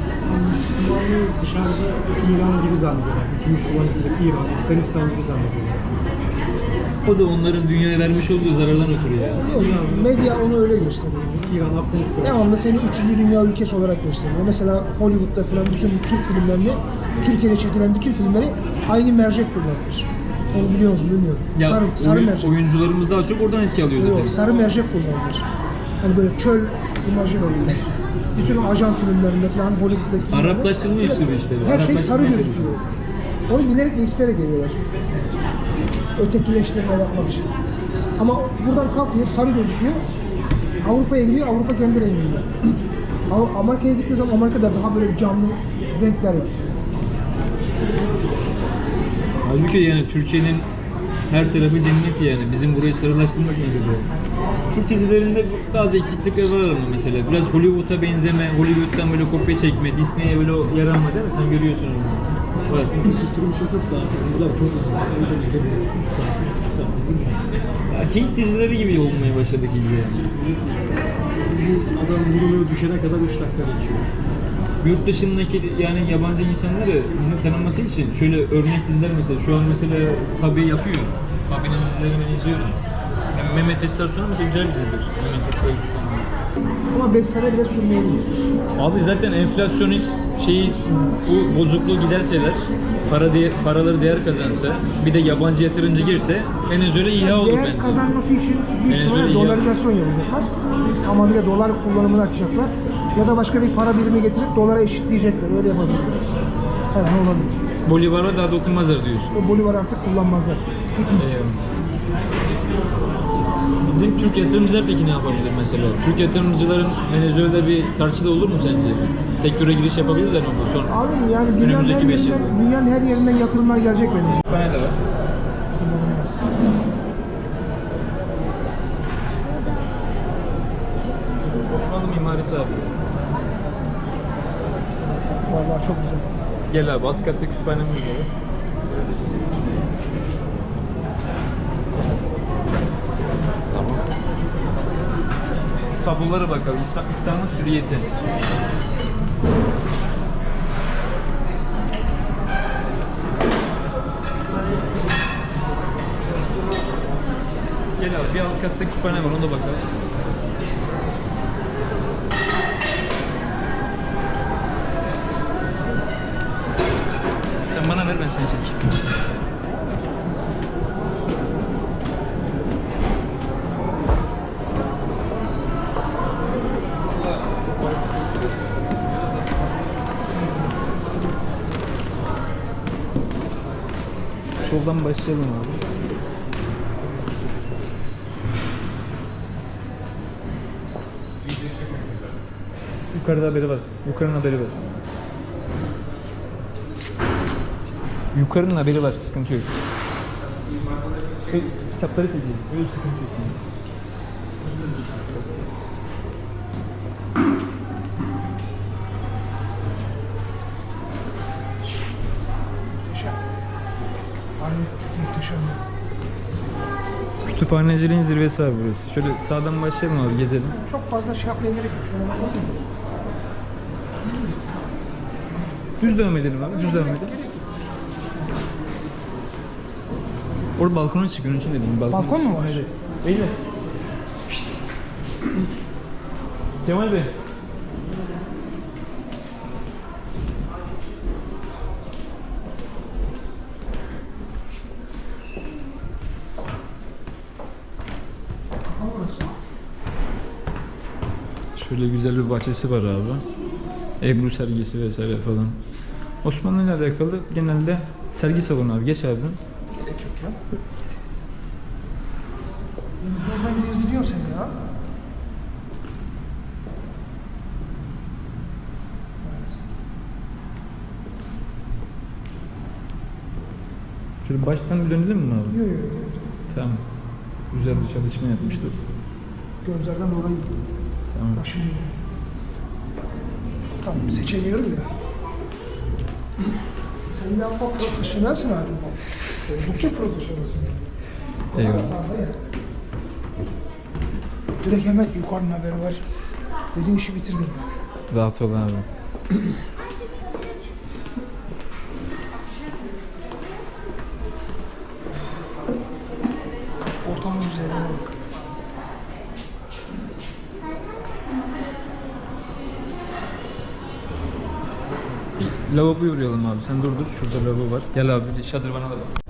Müslümanlığı dışarıda İran gibi zannediyorlar. Bütün Müslümanlık gibi İran, Afganistan gibi zannediyorlar. O da onların dünyaya vermiş olduğu zarardan ötürü ya. Yok, medya onu öyle gösteriyor. İran, Afganistan. Devamlı seni 3. dünya ülkesi olarak gösteriyor. Mesela Hollywood'da falan bütün Türk filmlerini, Türkiye'de çekilen bütün filmleri aynı mercek kullanmış. Onu biliyor musun bilmiyorum. Ya Sarı mercek. oyuncularımız daha çok oradan etki alıyor zaten. Yok, sarı mercek kullanılır. Hani böyle çöl imajı veriyor. Bütün ajan filmlerinde falan Hollywood'daki filmlerde Araplaştırma üslubu işte. her şey sarı Araplaştırma gözüküyor. Onu bilerek ve isteyerek geliyorlar. Ötekileştirme yapmak için. Ama buradan kalkıyor, sarı gözüküyor. Avrupa'ya gidiyor, Avrupa kendi renginde. Amerika'ya gittiği zaman Amerika'da daha böyle canlı renkler var. Halbuki yani Türkiye'nin her tarafı cennet yani. Bizim burayı sarılaştırmak mecbur. Türk dizilerinde bazı eksiklikler var ama mesela. Biraz Hollywood'a benzeme, Hollywood'dan böyle kopya çekme, Disney'e böyle yaranma değil mi? Sen görüyorsun onu. Evet. Bizim kültürümüz çok yok da diziler çok uzun. O yüzden izlemiyoruz. 3 saat, 3,5 saat bizim var. Ya, Hint dizileri gibi olmaya başladık iyice yani. Bu adam vuruluyor düşene kadar 3 dakika geçiyor. Yurt dışındaki yani yabancı insanları bizim tanınması için şöyle örnek diziler mesela şu an mesela Tabi yapıyor. Tabi'nin dizilerini ben izliyorum. Yani Mehmet Estasyonu mesela güzel bir dizidir. Mehmet Estasyonu. Ama 5 sene bile sürmeyebilir. Abi zaten enflasyonist şeyi bu bozukluğu giderseler paraları değer kazansa bir de yabancı yatırımcı girse Venezuela iyi olur Değer bence. kazanması için büyük Venezuela ihtimalle iyi dolarizasyon yapacaklar. Ama bir de dolar kullanımını açacaklar. Ya da başka bir para birimi getirip dolara eşitleyecekler. Öyle yapabilirler. Her an olabilir. Bolivar'a daha dokunmazlar diyorsun. O bolivar artık kullanmazlar. Bizim Türk yatırımcılar peki ne yapabilir mesela? Türk yatırımcıların Venezuela'da bir karşılığı olur mu sence? Sektöre giriş yapabilirler mi bu son? Abi yani Önümüzdeki 5 yıl. dünyanın her yerinden yatırımlar gelecek bence. Panel var. İnanılmaz. Osmanlı mimarisi abi. Vallahi çok güzel. Gel abi alt katta kütüphanemiz var. Tamam. Şu tablolara bakalım. İstanbul Süriyeti. Gel abi bir alt katta kütüphane var ona da bakalım. Sen bana ver ben seni çekeyim. Soldan başlayalım abi. Yukarıda haberi var. Yukarının haberi var. Yukarının haberi var. Sıkıntı yok. Kitapları çekeceğiz. Öyle sıkıntı yok. Muhteşem. Harbi muhteşem. Kütüphaneciliğin zirvesi abi burası. Şöyle sağdan başlayalım abi gezelim. Çok fazla şey yapmaya gerek yok. Şöyle bakalım. Düz devam edelim abi. Düz devam edelim. Orada balkona çıkıyor. Onun için dedim. Balkon mu var? Beyler. Kemal Bey. Kapalı burası. Şöyle güzel bir bahçesi var abi. Ebru sergisi vesaire falan. Osmanlı ile alakalı genelde sergi salonu abi. Geç abi. Gerek yok ya. Buradan bir gezdiriyor seni ya. Şöyle baştan bir dönelim mi abi? Yok yok yok. Tamam. Güzel bir çalışma yapmışlar. Gözlerden dolayı Tamam. başım dönüyor. Tamam seçemiyorum ya. Sen bir yapma profesyonelsin abi. Oldukça profesyonelsin. Eyvallah. Fazla ya. Direkt hemen yukarının haberi var. Dediğin işi bitirdin. Rahat ol abi. Ortamın güzelliğine bak. Bir lavaboya uğrayalım abi. Sen dur. Şurada lavabo var. Gel abi. Bir şadırvana da bak.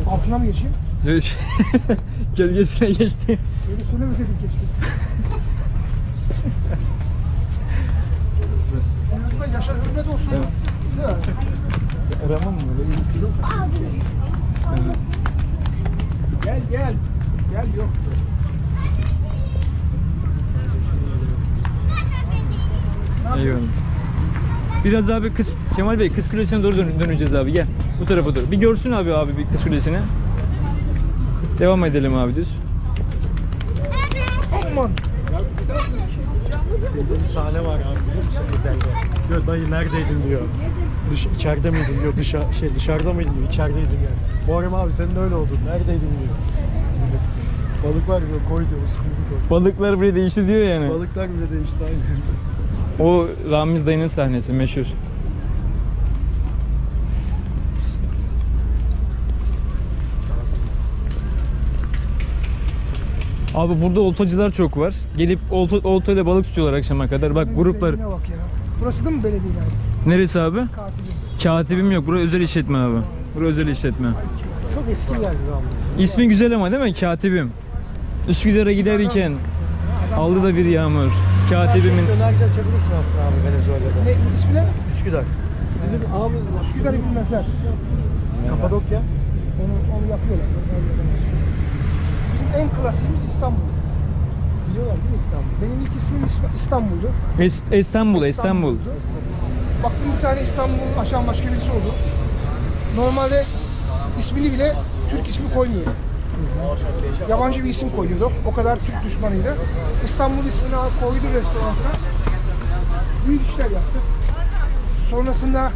Altına mı geçeyim? Gölgesine geçti. Öyle söylemeseydin keşke. En azından yaşa hürmet olsun. Evet. Değil mi? Aramam mı böyle? Gel gel. Gel yok. Eyvallah. Biraz abi Kemal Bey Kız Kulesi'ne doğru döneceğiz abi gel. Bu tarafa doğru. Bir görsün abi bir Kız Kulesi'ni. Devam edelim abi düz. Aman. Şeyde bir sahne var abi biliyor musun Ezel'de? Diyor dayı neredeydin diyor. İçeride miydin diyor. Dışarıda mıydın diyor. İçerideydin yani. Muharrem abi senin öyle oldun. Neredeydin diyor. Balık var diyor. Koy diyor. Sıkıntı koy. Balıklar bile değişti diyor yani. Balıklar bile değişti aynen. O Ramiz dayının sahnesi meşhur. Abi burada oltacılar çok var. Gelip oltayla balık tutuyorlar akşama kadar. Bak gruplar. Bak ya. Burası da mı belediye yani? Neresi abi? Katili. Katibim yok. Burası özel işletme abi. Burası özel işletme. Çok eski bir yerdi abi. İsmi güzel ama değil mi? Katibim. Üsküdar'a giderken aldı da bir yağmur. Katibimin. Dönerci açabilirsin aslında abi Venezuela'da. Ne ismi ne? Üsküdar. Dedim abi Üsküdar'ı bilmezler. Kapadokya. Onu yapıyorlar. Bizim en klasiğimiz İstanbul. Biliyorlar değil mi İstanbul? Benim ilk ismim İstanbul'du. İstanbul. Baktım bir tane İstanbul'un aşan başka birisi oldu. Normalde ismini bile Türk ismi koymuyordu. Yabancı bir isim koyuyordu. O kadar Türk düşmanıydı. İstanbul ismini koydu restorana. Büyük işler yaptı. Sonrasında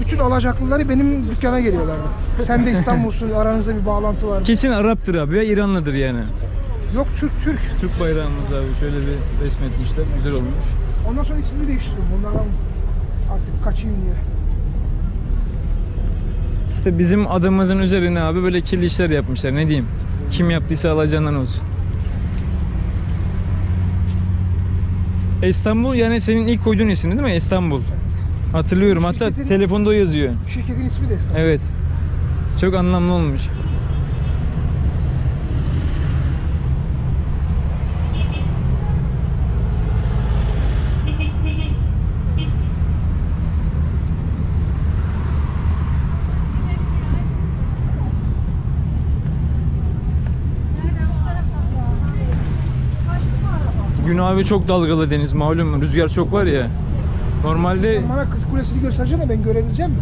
bütün alacaklıları benim dükkana geliyorlardı. Sen de İstanbul'sun, aranızda bir bağlantı var. Kesin Arap'tır abi ya İranlıdır yani. Yok Türk. Türk bayrağımız abi şöyle bir resmetmişler. Güzel olmuş. Ondan sonra ismini değiştirdim. Onlardan artık kaçayım diye. İşte bizim adımızın üzerine abi böyle kirli işler yapmışlar. Ne diyeyim? Kim yaptıysa alacağından olsun. İstanbul yani senin ilk koyduğun isim değil mi? İstanbul. Hatırlıyorum. Hatta Şirketin- telefonda yazıyor. Şirketin ismi de İstanbul. Evet. Çok anlamlı olmuş. Gün abi çok dalgalı deniz malum, rüzgar çok var ya. Normalde Bana Kız Kulesi'ni göstereceksin de ben görebileceğim mi?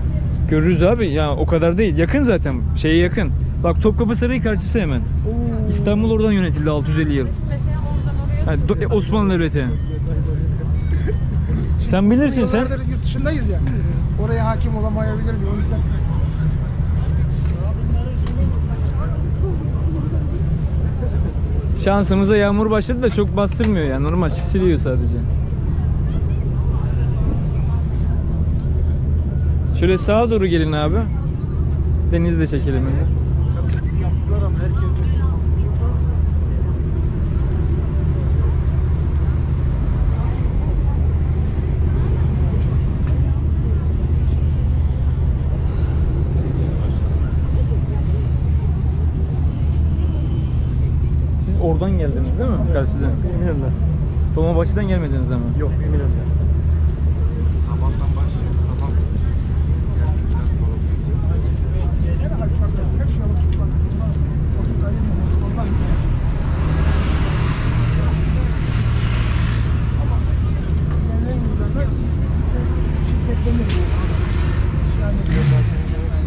görürüz abi ya, o kadar değil. Yakın zaten, şeye yakın. Bak Topkapı Sarayı karşısı hemen. Oo. İstanbul oradan yönetildi 650 yıl. Osmanlı Devleti. Sen bilirsin sen. Yıllardır yurt dışındayız ya. Oraya hakim olamayabilirim o yüzden. Şansımıza yağmur başladı da çok bastırmıyor yani, normal siliyor sadece. Şöyle sağa doğru gelin abi. Denizi de çekelim hemen. Siz oradan geldiniz değil mi? Karşıdan. Eminönü'nden. Dolmabahçe'den gelmediniz ama. Yok, Eminönü'nden. Sabahtan başlıyor. Sabah geldik biraz sonra.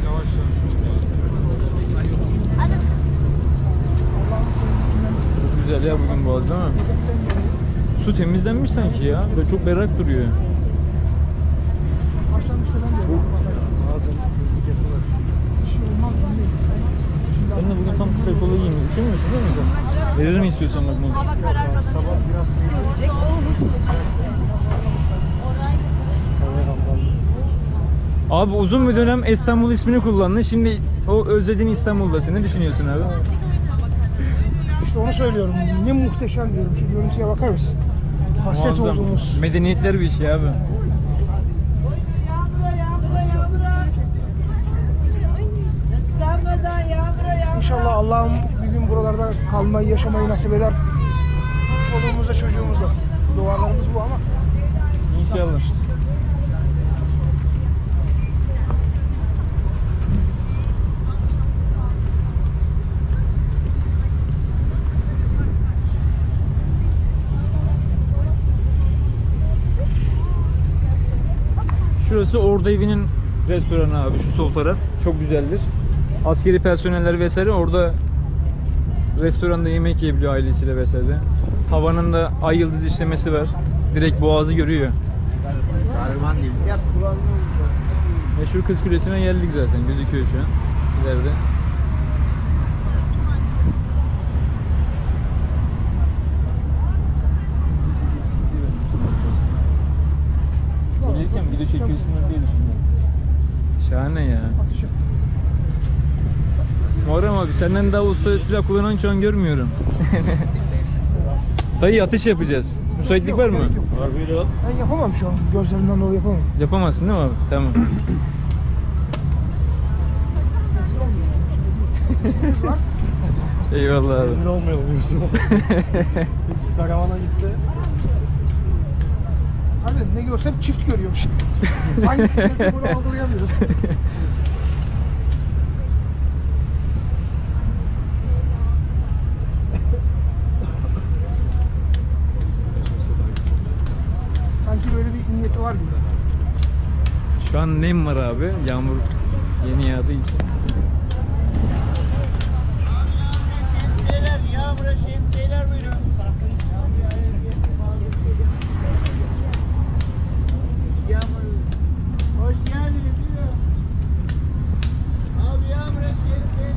Yavaş yavaş. Çok güzel ya bugün Boğaz değil mi? Su temizlenmiş sanki ya. Böyle çok berrak duruyor. Bazen temizlik yapıyorlar. Sen de bugün tam kısa kolu giymiş. Üşümüyorsun değil mi sen? Veririm istiyorsan bak bunu. Sabah biraz sıyırıyor. Abi uzun bir dönem İstanbul ismini kullandın. Şimdi o özlediğin İstanbul'dasın. Ne düşünüyorsun abi? İşte onu söylüyorum. Ne muhteşem diyorum. Şu görüntüye bakar mısın? Hasret Muazzam. olduğumuz. Medeniyetler bir şey abi. İnşallah Allah'ım bir gün buralarda kalmayı, yaşamayı nasip eder. Çoluğumuzla, çocuğumuzla. Dualarımız bu ama. İnşallah. Şurası Ordu Evi'nin restoranı abi, şu sol taraf. Çok güzeldir. Askeri personeller vesaire orada restoranda yemek yiyebiliyor ailesiyle vesaire. Tavanında ay yıldız işlemesi var. Direkt boğazı görüyor. Kahraman değil. Yap Kur'an'ı. Meşhur Kız Kulesi'ne geldik zaten. Gözüküyor şu an. İleride. Gelirken video çekiyorsunuz diye düşündüm. Şahane ya. Muharrem abi senden daha usta silah kullanan şu an görmüyorum. Dayı atış yapacağız. Müsaitlik var mı? Var buyurun. Ben yapamam şu an. Gözlerimden dolayı yapamam. Yapamazsın değil mi abi? Tamam. İsmimiz var. Eyvallah abi. Rezil olmayalım diyorsun. Hepsi karavana gitse. Abi ne görsem çift görüyormuş. Hangisini bunu algılayamıyorum. Sanki böyle bir niyeti var gibi. Şu an nem var abi. Yağmur yeni yağdığı için. Şemsiyeler, yağmura şemsiyeler buyurun. Yağmur, hoş geldiniz. Buyurun. Al yağmura şemsiyeler.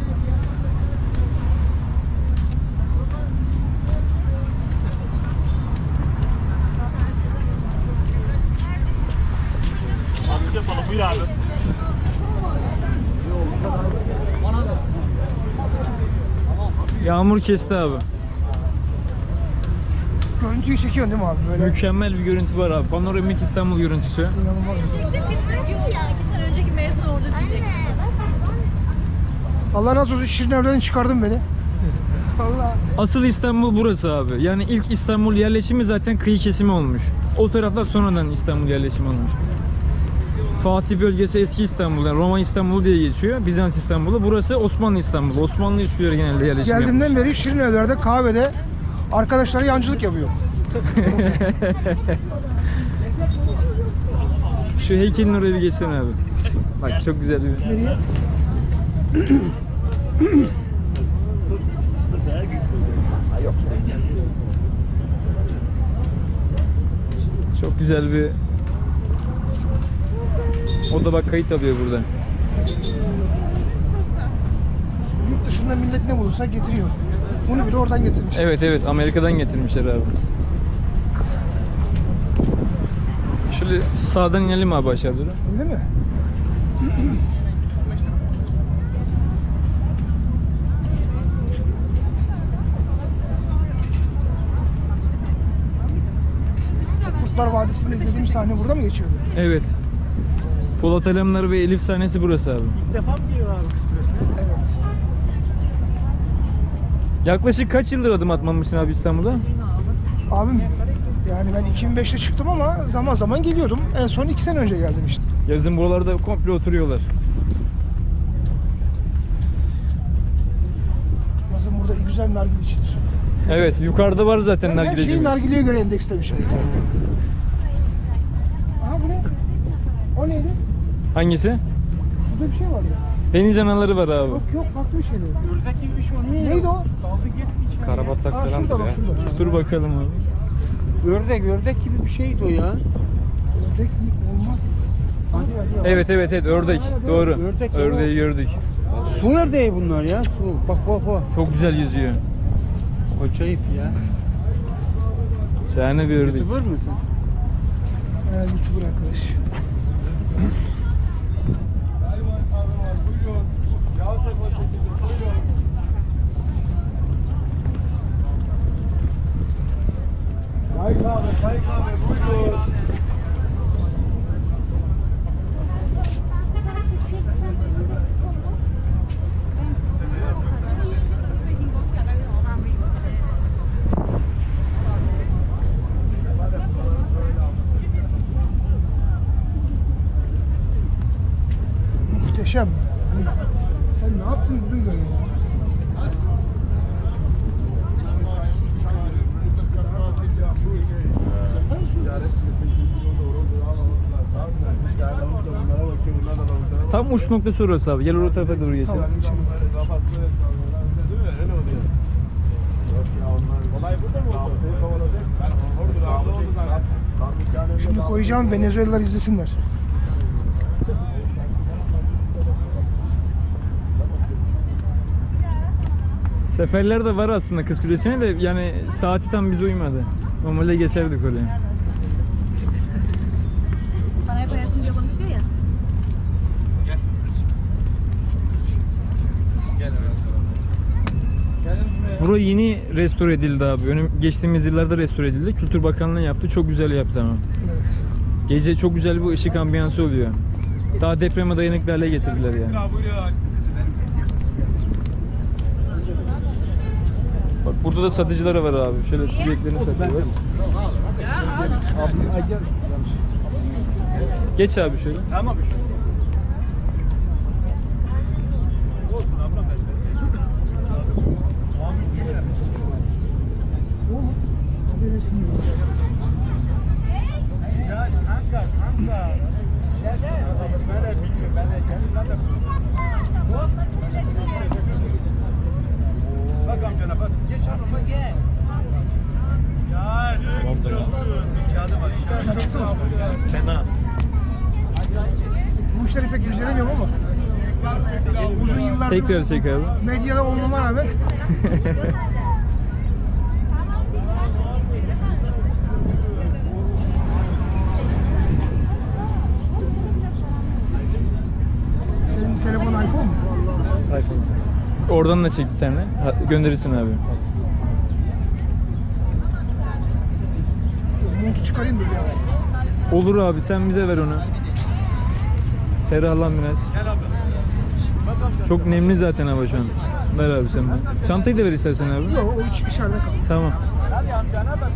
Atış yapalım buyur abi. Yağmur kesti abi. Görüntüyü çekiyorsun değil mi abi? Böyle Mükemmel bir görüntü var abi. Panoramik İstanbul görüntüsü. inanılmaz güzel. Ya 2 sene önceki mezun orada diyecek. Allah razı olsun, Şirin evden çıkardın beni. Allah. Asıl İstanbul burası abi. Yani ilk İstanbul yerleşimi zaten kıyı kesimi olmuş. O taraflar sonradan İstanbul yerleşimi olmuş. Fatih bölgesi eski İstanbul, yani Roma İstanbulu diye geçiyor. Bizans İstanbulu. Burası Osmanlı İstanbulu. Osmanlı üstleri genelde yerleşim Geldiğimden yapmış. beri Şirin evlerde kahvede arkadaşlara yancılık yapıyor. Şu heykelin oraya bir geçsene abi. Bak çok güzel bir... Nereye? Çok güzel bir... O da bak kayıt alıyor burada. Yurt dışında millet ne bulursa getiriyor. Bunu bile oradan getirmiş. Evet evet, Amerika'dan getirmişler abi. Şöyle sağdan inelim abi aşağı doğru. Öyle mi? Kurtlar Vadisi'nde izlediğim sahne burada mı geçiyordu? Evet. Polat Alemdar ve Elif sahnesi burası abi. İlk defa mı geliyor abi kız kulesine? Evet. Yaklaşık kaç yıldır adım atmamışsın abi İstanbul'a? Abim, yani ben 2005'te çıktım ama zaman zaman geliyordum. En son 2 sene önce geldim işte. Yazın buralarda komple oturuyorlar. Yazın burada güzel nargile içilir. Evet, yukarıda var zaten Ben her şeyi nargilecimiz. nargileye göre endekslemişim. Aha bu ne? O neydi? Hangisi? Şurada bir şey var ya. Deniz anaları var abi. Yok yok, farklı bir şey. Ördek gibi bir şey o. Neydi o? Daldı gitti içeri. Karabatak Aa şurada falandır bak ya. şurada. Dur bakalım abi. Ördek gibi bir şeydi o ya. Ördek mi? Olmaz. Hadi. Evet evet evet, ördek. Doğru. Ördek, Ördeği gördük. Su ördeği bunlar ya. Su. Bak. Çok güzel yüzüyor. Acayip ya. Şahane bir ördek. YouTuber mısın? YouTuber arkadaş. Çay kahve buyurun. Muhteşem. Sen ne yaptın bugün böyle ya? Tam uç noktası orası abi. Gel o tarafa doğru geçelim. Tamam geçelim. Şimdi koyacağım, Venezuelalılar izlesinler. Seferler de var aslında Kız Kulesi'ne de, yani saati tam bize uymadı. Normalde geçerdik oraya. Bana hep hayatımda konuşuyor ya. Burası yeni restore edildi abi. Geçtiğimiz yıllarda restore edildi. Kültür Bakanlığı yaptı. Çok güzel yaptı ama. Evet. Gece çok güzel bir ışık ambiyansı oluyor. Daha depreme dayanıklı hale getirdiler yani. Bak burada da satıcılar var abi. Şöyle süreklerini satıyorlar. Geç abi şöyle. Tamam. Bir resim yok. Kanka. Ben de bilmiyorum. Ben de bak amcana bak. Geç hanım bak. Ya kağıdı bak. Güzel çıktı mı? Fena. Bu işleri pek beceremiyorum ama uzun yıllardır Tekrar çek abi. medyada olmama rağmen senin telefon iPhone mu? Oradan da çek bir tane. Gönderirsin abi. çıkarayım böyle ya. Olur abi, sen bize ver onu. Ferahlan biraz. Çok nemli zaten hava şu an. Ver abi sen bana. Çantayı da ver istersen abi. Yok o içeride kaldı. Tamam. Hadi amcana bak.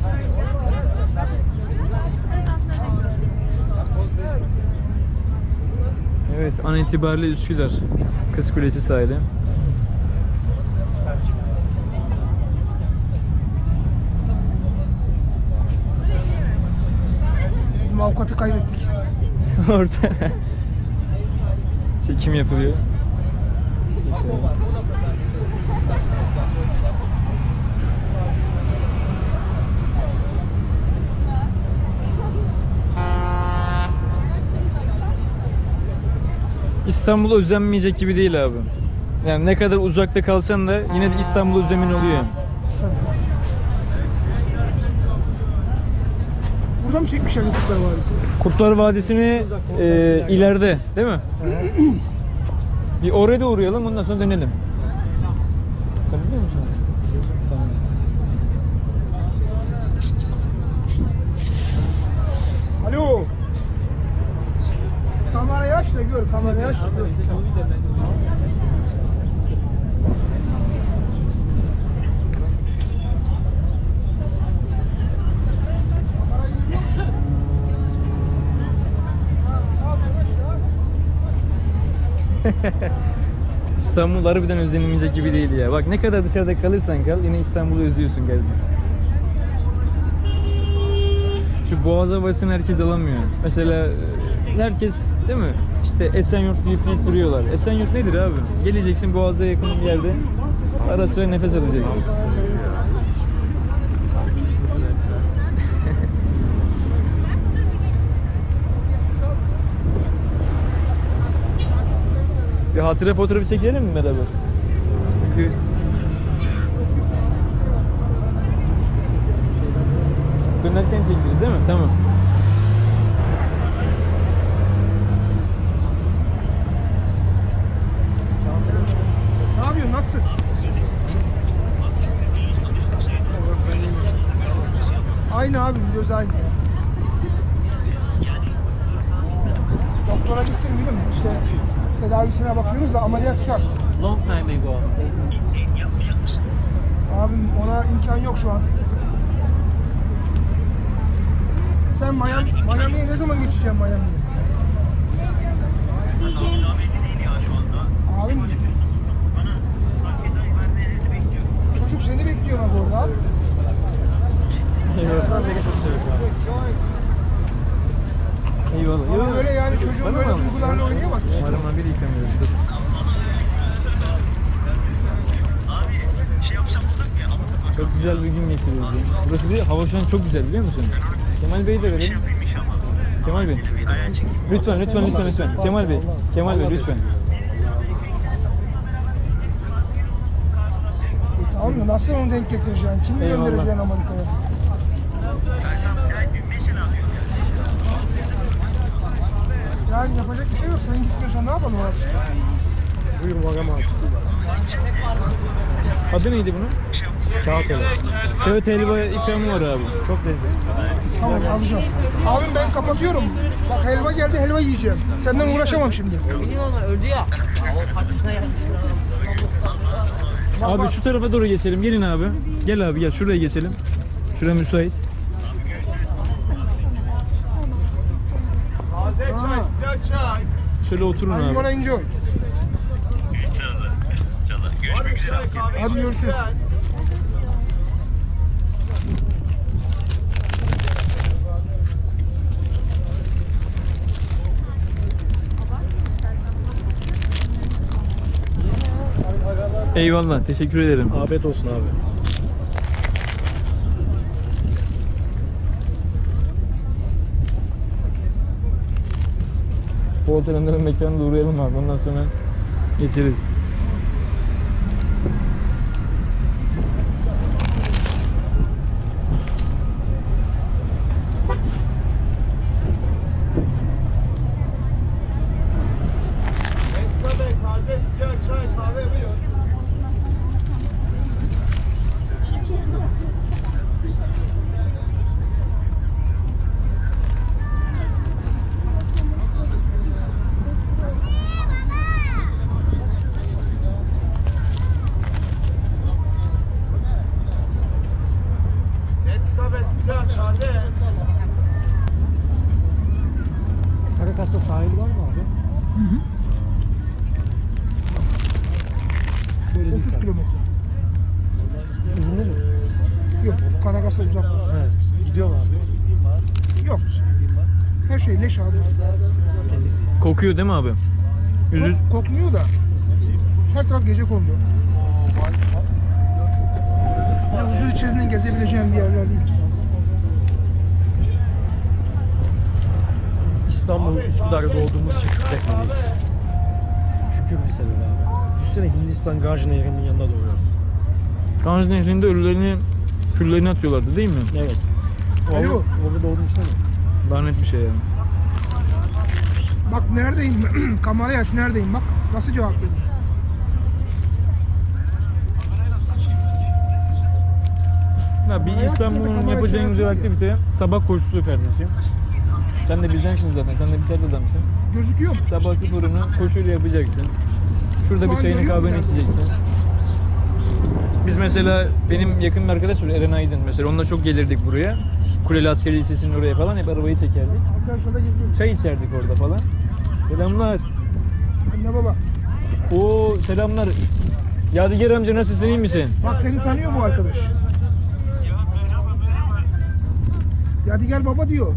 Evet, an itibariyle Üsküdar Kız Kulesi sahili. Bizim avukatı kaybettik. Orada çekim yapılıyor. İstanbul'a özenmeyecek gibi değil abi. Yani ne kadar uzakta kalsan da yine de İstanbul'a özlemin oluyor. Burada mı çekmişler Kurtlar Vadisi? Kurtlar Vadisi'ni ileride değil mi? Bir oraya da uğrayalım, ondan sonra dönelim. Sen biliyor musun? Tamam. Alo. Kamerayı aç da gör, kamerayı aç da gör. İstanbul harbiden özlenilmeyecek gibi değil ya. Bak ne kadar dışarıda kalırsan kal yine İstanbul'u özlüyorsun kardeşim. Şu Boğaz havasını herkes alamıyor. Mesela herkes değil mi? İşte Esenyurt deyip duruyorlar. Esenyurt nedir abi? Geleceksin Boğaz'a yakın bir yerde. Ara sıra nefes alacaksın. Bir hatıra fotoğrafı çekelim mi beraber? Çünkü dönerken çekeriz değil mi? Tamam. Ne yapıyorsun? Nasılsın? Aynı abi, biliyoruz aynı ya. Doktora gittim gülüm. İşte tedavisine bakıyoruz da ameliyat şart. Long time ago. Abim ona imkan yok şu an. Sen Miami'ye ne zaman geçeceksin Miami'ye? Abim çocuk seni bekliyor bak orada. Eyvallah. Ama öyle yani çocuğun böyle duygularla oynayamazsın. Umarım bir yıkamıyoruz. Dur. Çok güzel bir gün geçiriyoruz. Burası bir hava şu an çok güzel biliyor musun? Kemal Bey'i de verelim. Kemal Bey. Lütfen. Kemal Bey lütfen. Tamam mı? Nasıl onu denk getireceksin? Kimi Eyvallah. göndereceksin Amerika'ya? Yani yapacak bir şey yok. Sen gitmiyorsan ne yapalım abi? Buyur Muharrem abi. Adı neydi bunun? Kağıt hele. Kağıt helva ikramı var abi. Çok lezzetli. Tamam alacağım. Abim ben kapatıyorum. Bak helva geldi, helva yiyeceğim. Senden uğraşamam şimdi. Öldü ya. Abi şu tarafa doğru geçelim. Gelin abi. Gel abi gel. Şuraya geçelim. Şuraya müsait. Taze çay, sıcak çay. Şöyle oturun I'm abi. gonna enjoy. Görüşmek üzere. Hadi görüşürüz. Eyvallah. Teşekkür ederim. Afiyet olsun abi. Bu otelanların mekanına uğrayalım abi. Ondan sonra geçeriz. Esra Bey, taze sıcak çay, kahve buyurun. taze. Karakas'ta sahil var mı abi? Böyle 30 kilometre. Uzun mu? Yok, Karagaz'a uzak. Evet. Gidiyor mu abi? Yok. Her şey leş abi. Kokuyor değil mi abi? Yüzü Kokmuyor da. Her taraf gece kondu. Ya huzur içerisinde gezebileceğim bir yerler değil. İstanbul, Üsküdar'da olduğumuz için şükretmeliyiz. Şükür mesele abi. Düşünsene Hindistan Ganj Nehri'nin yanında doğuyorsun. Ganj Nehri'nde küllerini atıyorlardı değil mi? Evet. Alo. Orada doğdum işte mi? Lanet bir şey yani. Bak neredeyim? Kamerayı aç, neredeyim bak. Nasıl cevap veriyorum? Ya bir İstanbul'un yapacağı en güzel aktivite sabah koşusu kardeşim. Sen de bizdensin zaten. Sen de bir sert adamsın. Gözüküyor mu? Sabah sporunu koşuyla yapacaksın. Şurada bir çayını kahveni içeceksin. Biz mesela benim yakın bir arkadaş var Eren Aydın mesela onunla çok gelirdik buraya. Kuleli Askeri Lisesi'nin oraya falan hep arabayı çekerdik. Arkadaşlarla geziyoruz. Çay içerdik orada falan. Selamlar. Anne baba. Oo selamlar. Yadigar amca nasılsın iyi misin? Bak seni tanıyor bu arkadaş. Yadigar baba diyor.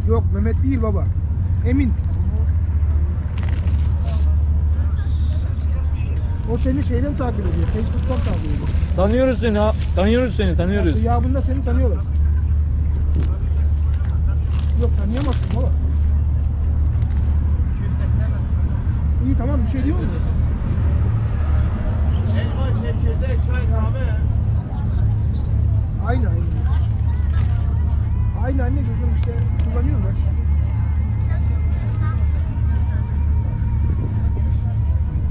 Yok Mehmet değil baba. Emin. O seni şeyden takip ediyor. Facebook'tan takip ediyor. Tanıyoruz seni ha. Tanıyoruz. Ya bunda seni tanıyorlar. Yok tanıyamazsın baba. İyi tamam bir şey diyor musun? Elma, çekirdek, çay, kahve. Aynı. Aynı anne gözüm işte kullanıyorum ben.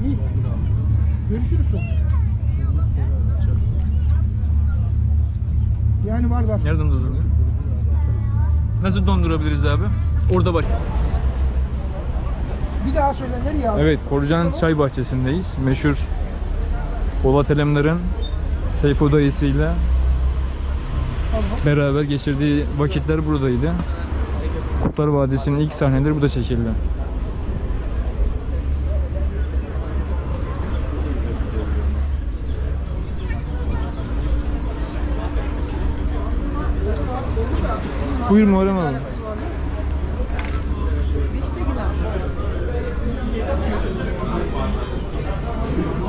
İyi. Görüşürüz sonra. Yani var. Nereden donduruyor? Nasıl dondurabiliriz abi? Orada bak. Bir daha söyle nereye abi? Evet, Korucan Çay Bahçesi'ndeyiz. Meşhur Polat Alemdar'ın Seyfo dayısıyla beraber geçirdiği vakitler buradaydı. Kurtlar Vadisi'nin ilk sahneleri burada çekildi. Buyur Muharrem abi.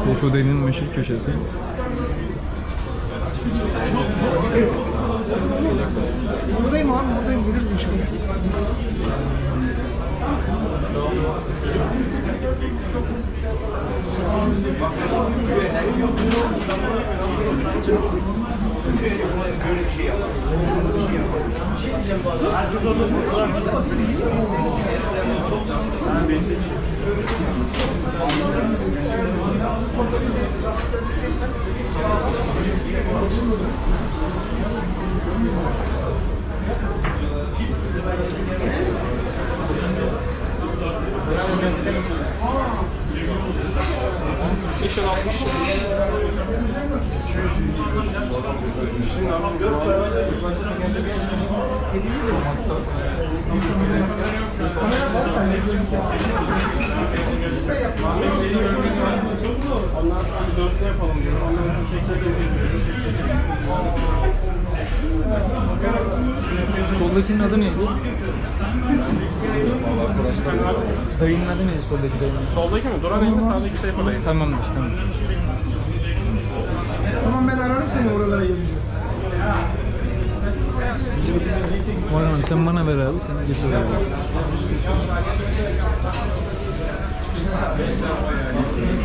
Seyfo dayının meşhur köşesi. Buradayım abi buradayım. Geliriz inşallah. Soldakinin adı neydi? Dayının adı neydi soldaki dayının? Soldaki mi? Duran elinde sağdaki Seyfo dayı. Tamamdır, tamam. Tamam ben ararım seni oralara gelince. Muharrem abi sen bana ver abi, sen geç oraya.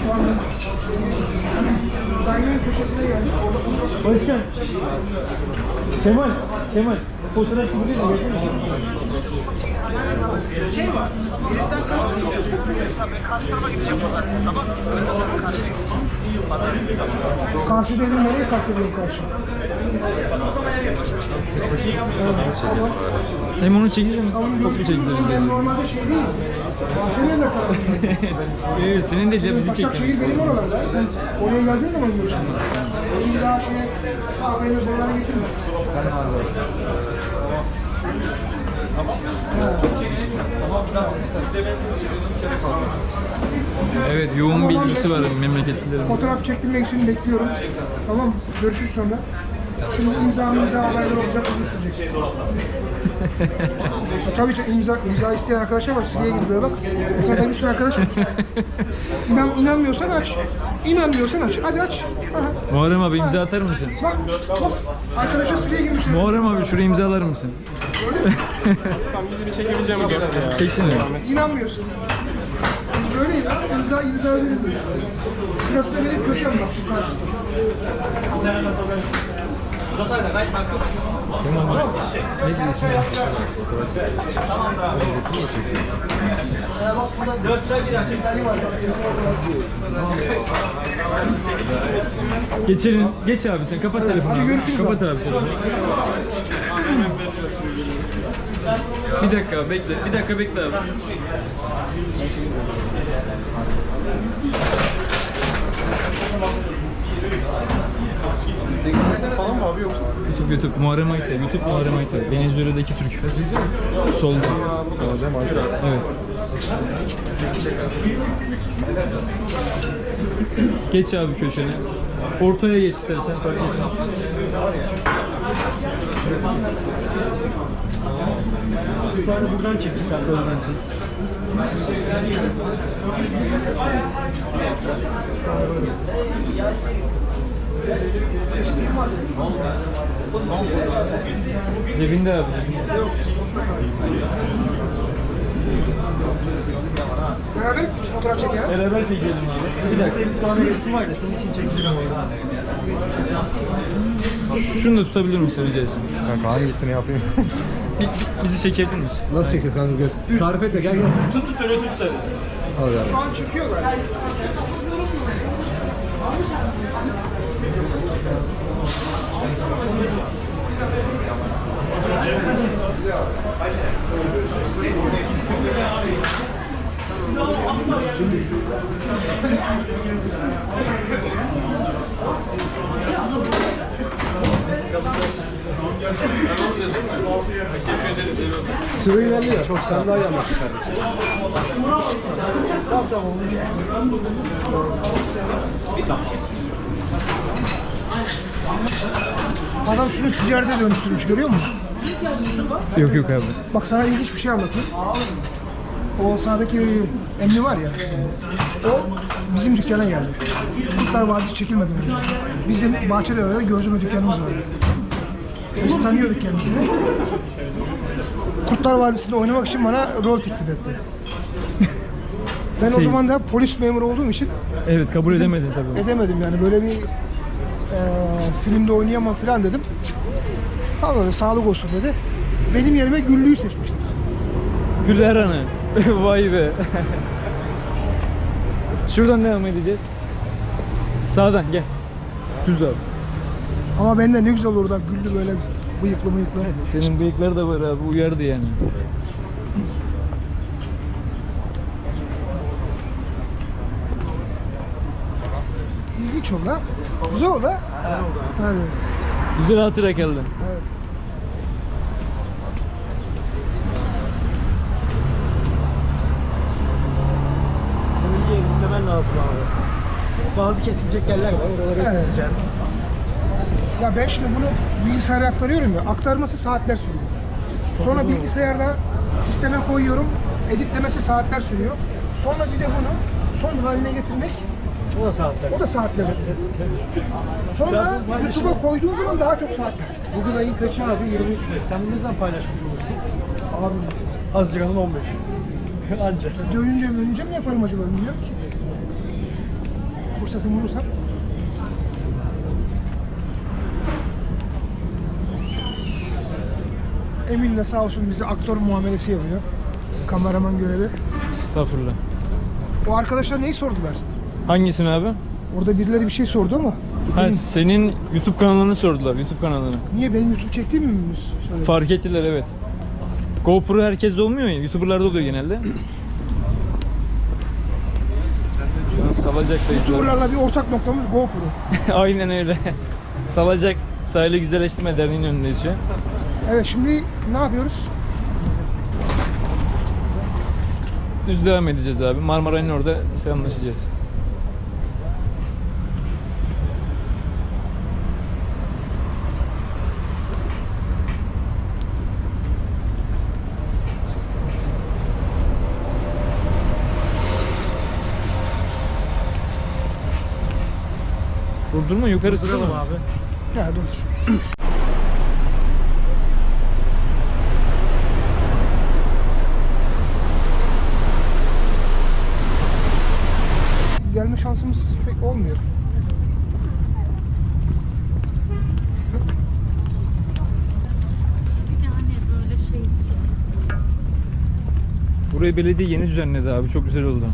Şu an dayının köşesine geldik. Orada Başkan. Kemal. Fotoğraf çekeceğiz mi? şey var. Birinden karşı tarafa gideceğim pazartesi sabah. Öğleden sonra karşıya gideceğim. Pazartesi sabah. Karşı dedim nereye kastediyorum karşı? Hem onu çekeceğim, kopya çekeceğim. Ben normalde şey değil. Bahçelievler tarafındayım. Evet, senin de bizi çek. Başakşehir benim oralarda. Sen oraya geldiğin zaman görüşürüz. Bir daha kahveyle buralara getirme. Evet, yoğun bir ilgisi var memleketlilerin. Fotoğraf çektirmek için bekliyorum. Tamam mı? Görüşürüz sonra. Şimdi imza olayları olacak, uzun sürecek. Tabii ki imza isteyen arkadaşlar var. Sıraya gidiyor bak. Sırada bir sürü arkadaş var. İnanmıyorsan aç. İnanmıyorsan aç. Hadi aç. Aha. Muharrem abi imza atar mısın? Bak. Arkadaşlar sıraya girmişler. Muharrem abi şuraya imzalar mısın? Tamam bizi bir çekebileceğim mi? Çeksin mi? İnanmıyorsun. Biz böyleyiz abi. İmza öderiz. Şurası da benim köşem bak şu karşısı. Ne diyorsun? Geçelim. Geç abi sen kapat telefonu. Abi. Görüşürüz Kapat abi telefonu. Bir dakika bekle. Bir dakika bekle abi. Falan mı abi yoksa? YouTube Muharrem Ayta. YouTube Muharrem Ayta. Venezuela'daki Türk. Solda. Evet. Geç abi köşene. Ortaya geç istersen fark etmez. Bir tane buradan çek. Sen de oradan çek. Cebinde abi. Beraber fotoğraf çekelim. Beraber çekelim abi. Bir dakika. Bir tane resim var ya senin için çekeceğim. Şunu da tutabilir misin rica etsem? Kanka hangisini yapayım? Bizi çekebilir misin? Nasıl çekiyor kanka göz? Tarif et de gel gel. Tut öyle tut sadece. Al ya. Şu an çekiyorlar. Süre ilerliyor. Çok sen daha iyi anlaştık kardeşim. Adam şunu ticarete dönüştürmüş görüyor musun? Yok yok abi. Bak sana ilginç bir şey anlatayım. O sağdaki emmi var ya, o bizim dükkana geldi. Kurtlar Vadisi çekilmeden önce. Bizim Bahçelievler'de gözleme dükkanımız vardı. Biz tanıyorduk kendisini. Kurtlar Vadisi'nde oynamak için bana rol teklif etti. Ben o zaman da polis memuru olduğum için Evet kabul edemedin tabii. edemedim yani böyle bir filmde oynayamam falan dedim. Tamam öyle sağlık olsun dedi. Benim yerime Güllü'yü seçmişler. Güler Hanı. Vay be. Şuradan devam edeceğiz. Sağdan gel. Düz abi. Ama bende ne güzel olur da Güllü böyle bıyıklı. Senin bıyıkları da var abi uyardı yani. İlginç oldu ha. Güzel oldu ha. Hadi. Güzel hatıra kaldı. Evet. Bunu yediklemen lazım abi. Bazı kesilecek yerler var. Oraları Evet. keseceksin. Ya ben şimdi bunu bilgisayara aktarıyorum ya. Aktarması saatler sürüyor. Sonra bilgisayarda sisteme koyuyorum. Editlemesi saatler sürüyor. Sonra bir de bunu son haline getirmek O da saatler. o da saatler sürüyor. Sonra YouTube'a koyduğun zaman daha çok saatler. Bugün ayın kaçı abi? 23 Mayıs. Sen bunu ne zaman paylaşmış olursun? Abi Haziran'ın 15. Anca. dönünce mi yaparım acaba bilmiyorum ki. Fırsatım bulursam. Emin de sağ olsun bize aktör muamelesi yapıyor. Kameraman görevi. Estağfurullah. O arkadaşlar neyi sordular? Hangisini abi? Orada birileri bir şey sordu ama Ha, senin YouTube kanalını sordular. YouTube kanalını. niye benim YouTube çektiğimi mi söyledi? Fark ettiler evet. GoPro herkeste olmuyor ya. YouTuber'larda oluyor genelde. Salacak'tayız. abi. YouTuber'larla bir ortak noktamız GoPro. Aynen öyle. Salacak Sahili Güzelleştirme Derneği'nin önündeyiz şu an. Evet, şimdi ne yapıyoruz? Düz devam edeceğiz abi. Marmaray'ın orada selamlaşacağız. Durdurma, yukarı Duralım sıralım abi. Ya dur. Gelme şansımız pek olmuyor. Yani böyle şey. Burayı belediye yeni düzenledi abi. Çok güzel oldu.